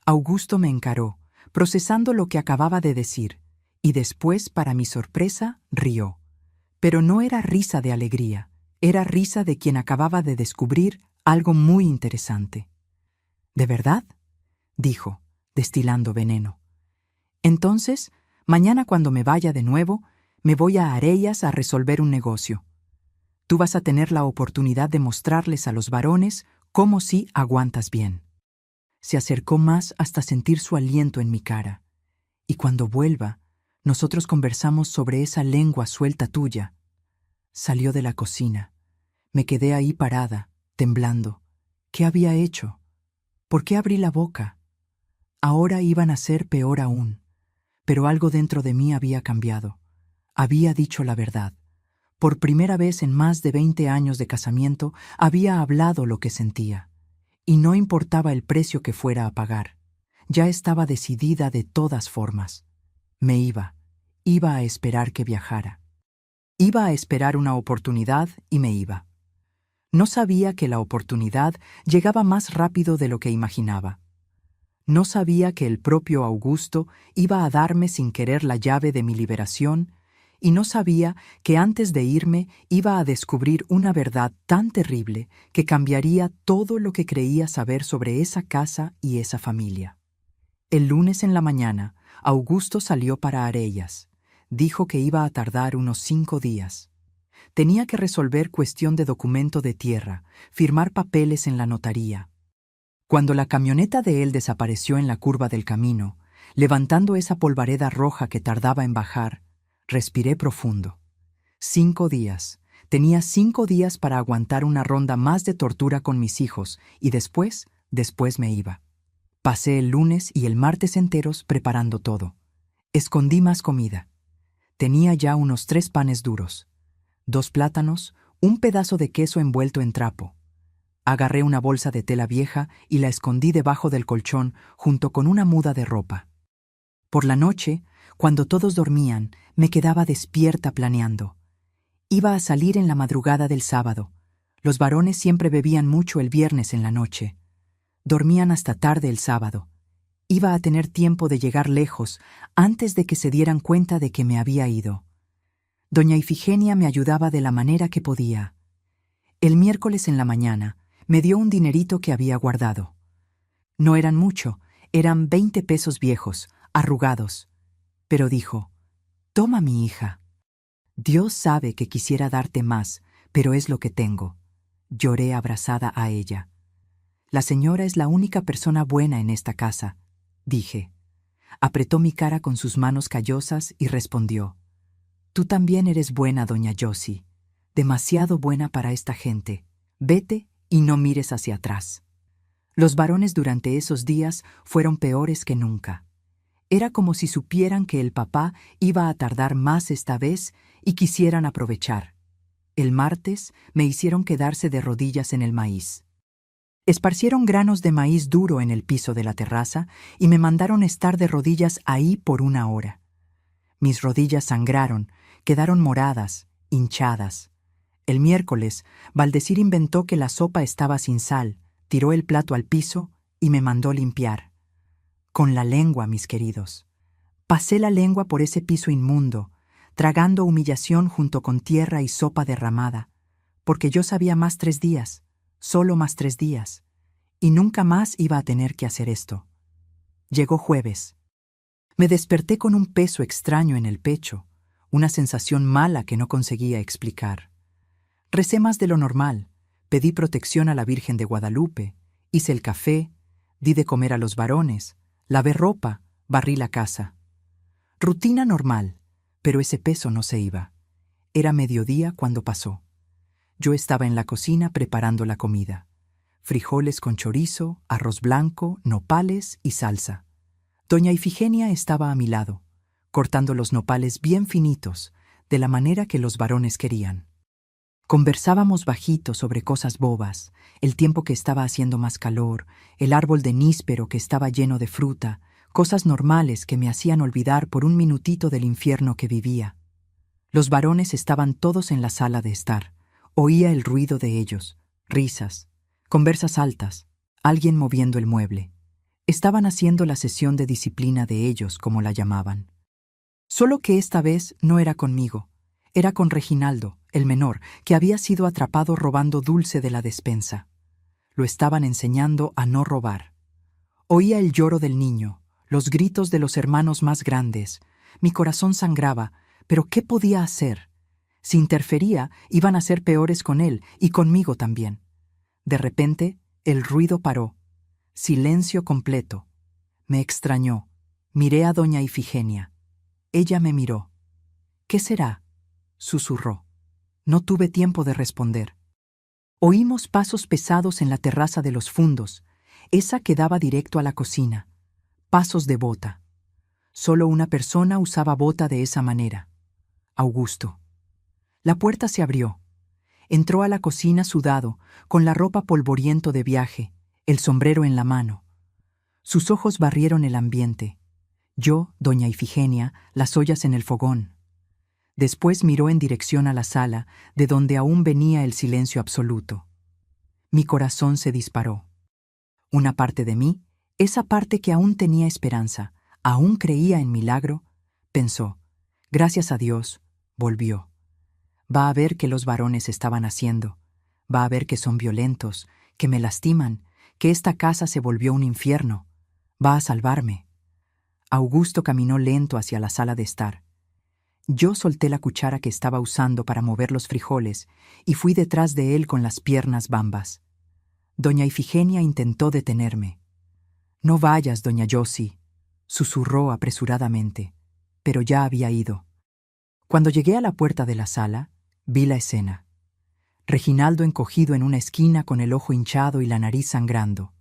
Augusto me encaró, procesando lo que acababa de decir, y después, para mi sorpresa, rió. Pero no era risa de alegría, era risa de quien acababa de descubrir algo muy interesante. ¿De verdad?, dijo, destilando veneno. Entonces, mañana cuando me vaya de nuevo, me voy a Arellas a resolver un negocio. Tú vas a tener la oportunidad de mostrarles a los varones cómo sí aguantas bien. Se acercó más hasta sentir su aliento en mi cara. Y cuando vuelva, nosotros conversamos sobre esa lengua suelta tuya. Salió de la cocina. Me quedé ahí parada, temblando. ¿Qué había hecho? ¿Por qué abrí la boca? Ahora iban a ser peor aún. Pero algo dentro de mí había cambiado. Había dicho la verdad. Por primera vez en más de 20 años de casamiento, había hablado lo que sentía. Y no importaba el precio que fuera a pagar. Ya estaba decidida de todas formas. Me iba a esperar que viajara. Iba a esperar una oportunidad y me iba. No sabía que la oportunidad llegaba más rápido de lo que imaginaba. No sabía que el propio Augusto iba a darme sin querer la llave de mi liberación, y no sabía que antes de irme iba a descubrir una verdad tan terrible que cambiaría todo lo que creía saber sobre esa casa y esa familia. El lunes en la mañana, Augusto salió para Arellas. Dijo que iba a tardar unos 5 días. Tenía que resolver cuestión de documento de tierra, firmar papeles en la notaría. Cuando la camioneta de él desapareció en la curva del camino, levantando esa polvareda roja que tardaba en bajar, respiré profundo. 5 días. Tenía 5 días para aguantar una ronda más de tortura con mis hijos y después me iba. Pasé el lunes y el martes enteros preparando todo. Escondí más comida. Tenía ya unos 3 panes duros, 2 plátanos, un pedazo de queso envuelto en trapo. Agarré una bolsa de tela vieja y la escondí debajo del colchón junto con una muda de ropa. Por la noche, cuando todos dormían, me quedaba despierta planeando. Iba a salir en la madrugada del sábado. Los varones siempre bebían mucho el viernes en la noche. Dormían hasta tarde el sábado. Iba a tener tiempo de llegar lejos antes de que se dieran cuenta de que me había ido. Doña Ifigenia me ayudaba de la manera que podía. El miércoles en la mañana me dio un dinerito que había guardado. No eran mucho, eran 20 pesos viejos, arrugados. Pero dijo, «Toma, mi hija. Dios sabe que quisiera darte más, pero es lo que tengo». Lloré abrazada a ella. «La señora es la única persona buena en esta casa», dije. Apretó mi cara con sus manos callosas y respondió, «Tú también eres buena, doña Josie, demasiado buena para esta gente. Vete y no mires hacia atrás». Los varones durante esos días fueron peores que nunca. Era como si supieran que el papá iba a tardar más esta vez y quisieran aprovechar. El martes me hicieron quedarse de rodillas en el maíz. Esparcieron granos de maíz duro en el piso de la terraza y me mandaron estar de rodillas ahí por 1 hora. Mis rodillas sangraron, quedaron moradas, hinchadas. El miércoles, Valdecir inventó que la sopa estaba sin sal, tiró el plato al piso y me mandó limpiar. Con la lengua, mis queridos. Pasé la lengua por ese piso inmundo, tragando humillación junto con tierra y sopa derramada, porque yo sabía más 3 días, solo más 3 días, y nunca más iba a tener que hacer esto. Llegó jueves. Me desperté con un peso extraño en el pecho, una sensación mala que no conseguía explicar. Recé más de lo normal, pedí protección a la Virgen de Guadalupe, hice el café, di de comer a los varones, lavé ropa, barrí la casa. Rutina normal, pero ese peso no se iba. Era mediodía cuando pasó. Yo estaba en la cocina preparando la comida. Frijoles con chorizo, arroz blanco, nopales y salsa. Doña Ifigenia estaba a mi lado, cortando los nopales bien finitos, de la manera que los varones querían. Conversábamos bajito sobre cosas bobas, el tiempo que estaba haciendo más calor, el árbol de níspero que estaba lleno de fruta, cosas normales que me hacían olvidar por un minutito del infierno que vivía. Los varones estaban todos en la sala de estar. Oía el ruido de ellos, risas, conversas altas, alguien moviendo el mueble. Estaban haciendo la sesión de disciplina de ellos, como la llamaban. Solo que esta vez no era conmigo, era con Reginaldo, el menor, que había sido atrapado robando dulce de la despensa. Lo estaban enseñando a no robar. Oía el lloro del niño, los gritos de los hermanos más grandes. Mi corazón sangraba, pero ¿qué podía hacer? Si interfería, iban a ser peores con él y conmigo también. De repente, el ruido paró. Silencio completo. Me extrañó. Miré a doña Ifigenia. Ella me miró. «¿Qué será?», susurró. No tuve tiempo de responder. Oímos pasos pesados en la terraza de los fundos, esa que daba directo a la cocina. Pasos de bota. Solo una persona usaba bota de esa manera. Augusto. La puerta se abrió. Entró a la cocina sudado, con la ropa polvoriento de viaje, el sombrero en la mano. Sus ojos barrieron el ambiente. Yo, doña Ifigenia, las ollas en el fogón. Después miró en dirección a la sala, de donde aún venía el silencio absoluto. Mi corazón se disparó. Una parte de mí, esa parte que aún tenía esperanza, aún creía en milagro, pensó, gracias a Dios, volvió. Va a ver que los varones estaban haciendo, va a ver que son violentos, que me lastiman, que esta casa se volvió un infierno, va a salvarme. Augusto caminó lento hacia la sala de estar. Yo solté la cuchara que estaba usando para mover los frijoles y fui detrás de él con las piernas bambas. Doña Ifigenia intentó detenerme. «No vayas, doña Josie», susurró apresuradamente, pero ya había ido. Cuando llegué a la puerta de la sala, vi la escena. Reginaldo encogido en una esquina con el ojo hinchado y la nariz sangrando.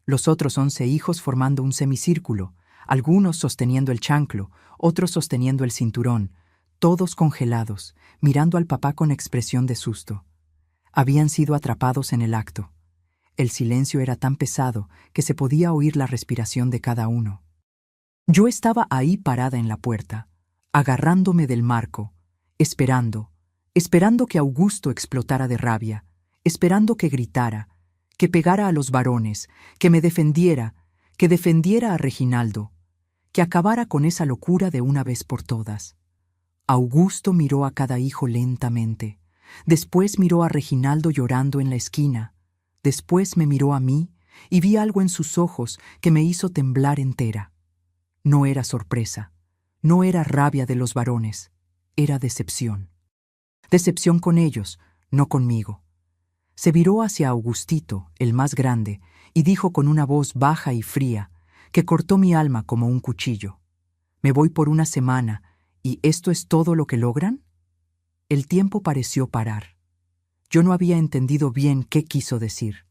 Los otros 11 hijos formando un semicírculo, algunos sosteniendo el chanclo, otros sosteniendo el cinturón, todos congelados, mirando al papá con expresión de susto. Habían sido atrapados en el acto. El silencio era tan pesado que se podía oír la respiración de cada uno. Yo estaba ahí parada en la puerta, agarrándome del marco, esperando que Augusto explotara de rabia, esperando que gritara, que pegara a los varones, que me defendiera, que defendiera a Reginaldo, que acabara con esa locura de una vez por todas. Augusto miró a cada hijo lentamente, después miró a Reginaldo llorando en la esquina, después me miró a mí y vi algo en sus ojos que me hizo temblar entera. No era sorpresa, no era rabia de los varones, era decepción. Decepción con ellos, no conmigo. Se viró hacia Augustito, el más grande, y dijo con una voz baja y fría, que cortó mi alma como un cuchillo. «¿Me voy por una semana, y esto es todo lo que logran?» El tiempo pareció parar. Yo no había entendido bien qué quiso decir.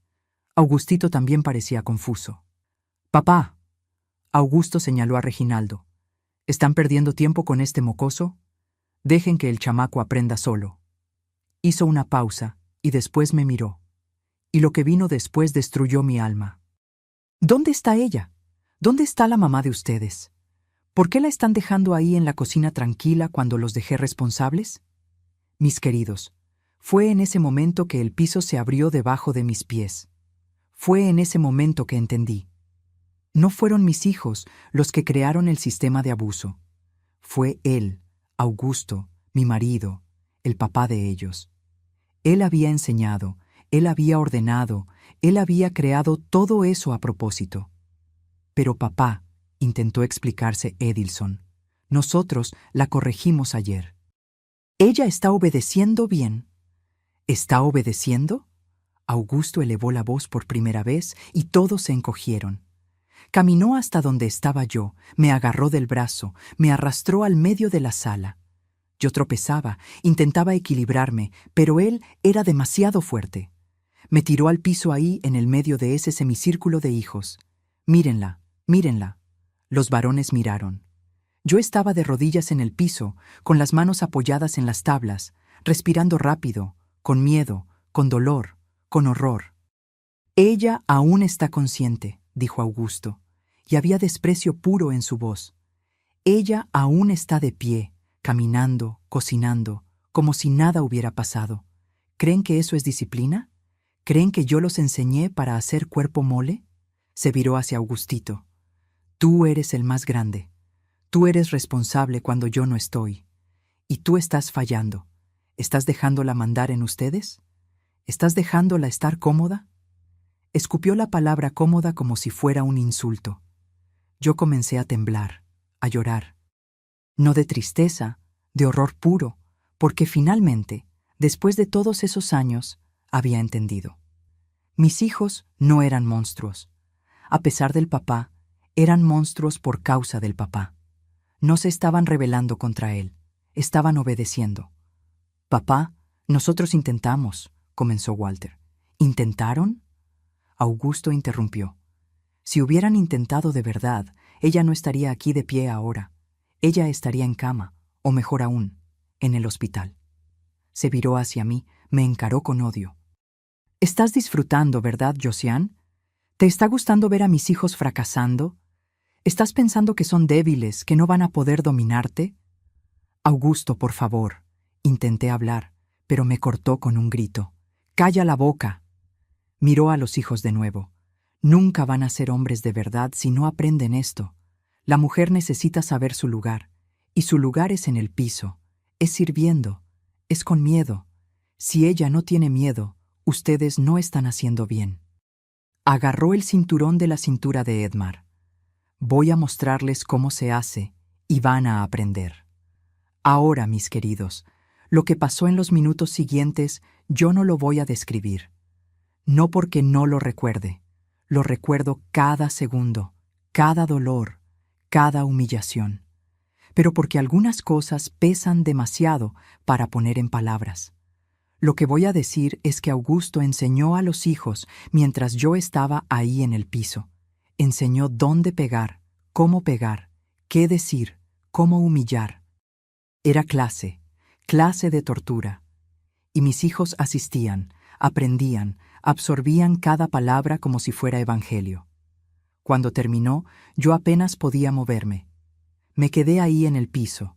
Augustito también parecía confuso. «Papá», Augusto señaló a Reginaldo, «¿están perdiendo tiempo con este mocoso? Dejen que el chamaco aprenda solo». Hizo una pausa y después me miró. Y lo que vino después destruyó mi alma. «¿Dónde está ella? ¿Dónde está la mamá de ustedes? ¿Por qué la están dejando ahí en la cocina tranquila cuando los dejé responsables?» Mis queridos, fue en ese momento que el piso se abrió debajo de mis pies. Fue en ese momento que entendí. No fueron mis hijos los que crearon el sistema de abuso. Fue él, Augusto, mi marido, el papá de ellos. Él había enseñado, Él había ordenado, Él había creado todo eso a propósito. Pero papá, intentó explicarse Edilson, nosotros la corregimos ayer. Ella está obedeciendo bien. ¿Está obedeciendo? Augusto elevó la voz por primera vez y todos se encogieron. Caminó hasta donde estaba yo, me agarró del brazo, me arrastró al medio de la sala. Yo tropezaba, intentaba equilibrarme, pero él era demasiado fuerte. Me tiró al piso ahí en el medio de ese semicírculo de hijos. Mírenla, mírenla. Los varones miraron. Yo estaba de rodillas en el piso, con las manos apoyadas en las tablas, respirando rápido, con miedo, con dolor, con horror. Ella aún está consciente, dijo Augusto, y había desprecio puro en su voz. Ella aún está de pie, caminando, cocinando, como si nada hubiera pasado. ¿Creen que eso es disciplina? ¿Creen que yo los enseñé para hacer cuerpo mole? Se viró hacia Augustito. Tú eres el más grande. Tú eres responsable cuando yo no estoy. Y tú estás fallando. ¿Estás dejándola mandar en ustedes? ¿Estás dejándola estar cómoda? Escupió la palabra cómoda como si fuera un insulto. Yo comencé a temblar, a llorar. No de tristeza, de horror puro, porque finalmente, después de todos esos años, había entendido. Mis hijos no eran monstruos. A pesar del papá, eran monstruos por causa del papá. No se estaban rebelando contra él, estaban obedeciendo. Papá, nosotros intentamos, comenzó Walter. ¿Intentaron? Augusto interrumpió. Si hubieran intentado de verdad, ella no estaría aquí de pie ahora. Ella estaría en cama, o mejor aún, en el hospital. Se viró hacia mí, me encaró con odio. ¿Estás disfrutando, verdad, Josiane? ¿Te está gustando ver a mis hijos fracasando? ¿Estás pensando que son débiles, que no van a poder dominarte? Augusto, por favor. Intenté hablar, pero me cortó con un grito. ¡Calla la boca! Miró a los hijos de nuevo. Nunca van a ser hombres de verdad si no aprenden esto. La mujer necesita saber su lugar, y su lugar es en el piso, es sirviendo, es con miedo. Si ella no tiene miedo, ustedes no están haciendo bien. Agarró el cinturón de la cintura de Edmar. Voy a mostrarles cómo se hace, y van a aprender. Ahora, mis queridos, lo que pasó en los minutos siguientes yo no lo voy a describir. No porque no lo recuerde. Lo recuerdo cada segundo, cada dolor, cada humillación. Pero porque algunas cosas pesan demasiado para poner en palabras. Lo que voy a decir es que Augusto enseñó a los hijos mientras yo estaba ahí en el piso. Enseñó dónde pegar, cómo pegar, qué decir, cómo humillar. Era clase de tortura. Y mis hijos asistían, aprendían, absorbían cada palabra como si fuera evangelio. Cuando terminó, yo apenas podía moverme. Me quedé ahí en el piso,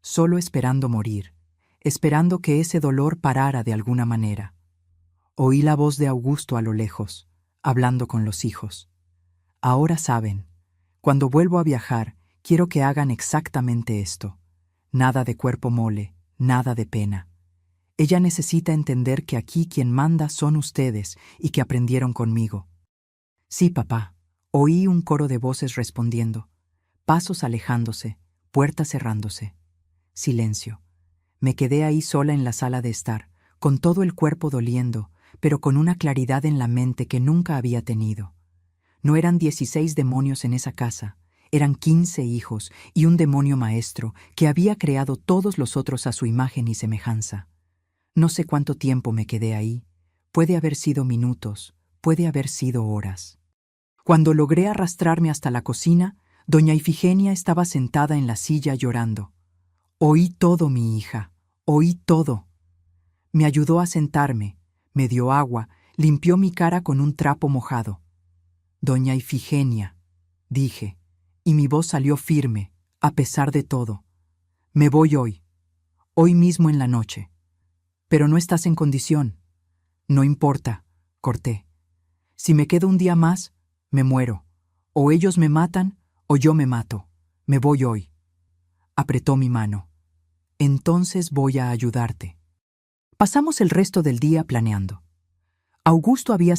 solo esperando morir, esperando que ese dolor parara de alguna manera. Oí la voz de Augusto a lo lejos, hablando con los hijos. Ahora saben, cuando vuelvo a viajar, quiero que hagan exactamente esto. Nada de cuerpo mole, nada de pena. Ella necesita entender que aquí quien manda son ustedes y que aprendieron conmigo. Sí, papá. Oí un coro de voces respondiendo. Pasos alejándose, puertas cerrándose. Silencio. Me quedé ahí sola en la sala de estar, con todo el cuerpo doliendo, pero con una claridad en la mente que nunca había tenido. No eran 16 demonios en esa casa, eran 15 hijos y un demonio maestro que había creado todos los otros a su imagen y semejanza. No sé cuánto tiempo me quedé ahí. Puede haber sido minutos, puede haber sido horas. Cuando logré arrastrarme hasta la cocina, doña Ifigenia estaba sentada en la silla llorando. Oí todo, mi hija, oí todo. Me ayudó a sentarme, me dio agua, limpió mi cara con un trapo mojado. Doña Ifigenia, dije, y mi voz salió firme, a pesar de todo. Me voy hoy mismo en la noche. Pero no estás en condición. No importa, corté. Si me quedo un día más, me muero. O ellos me matan, o yo me mato. Me voy hoy. Apretó mi mano. Entonces voy a ayudarte. Pasamos el resto del día planeando. Augusto había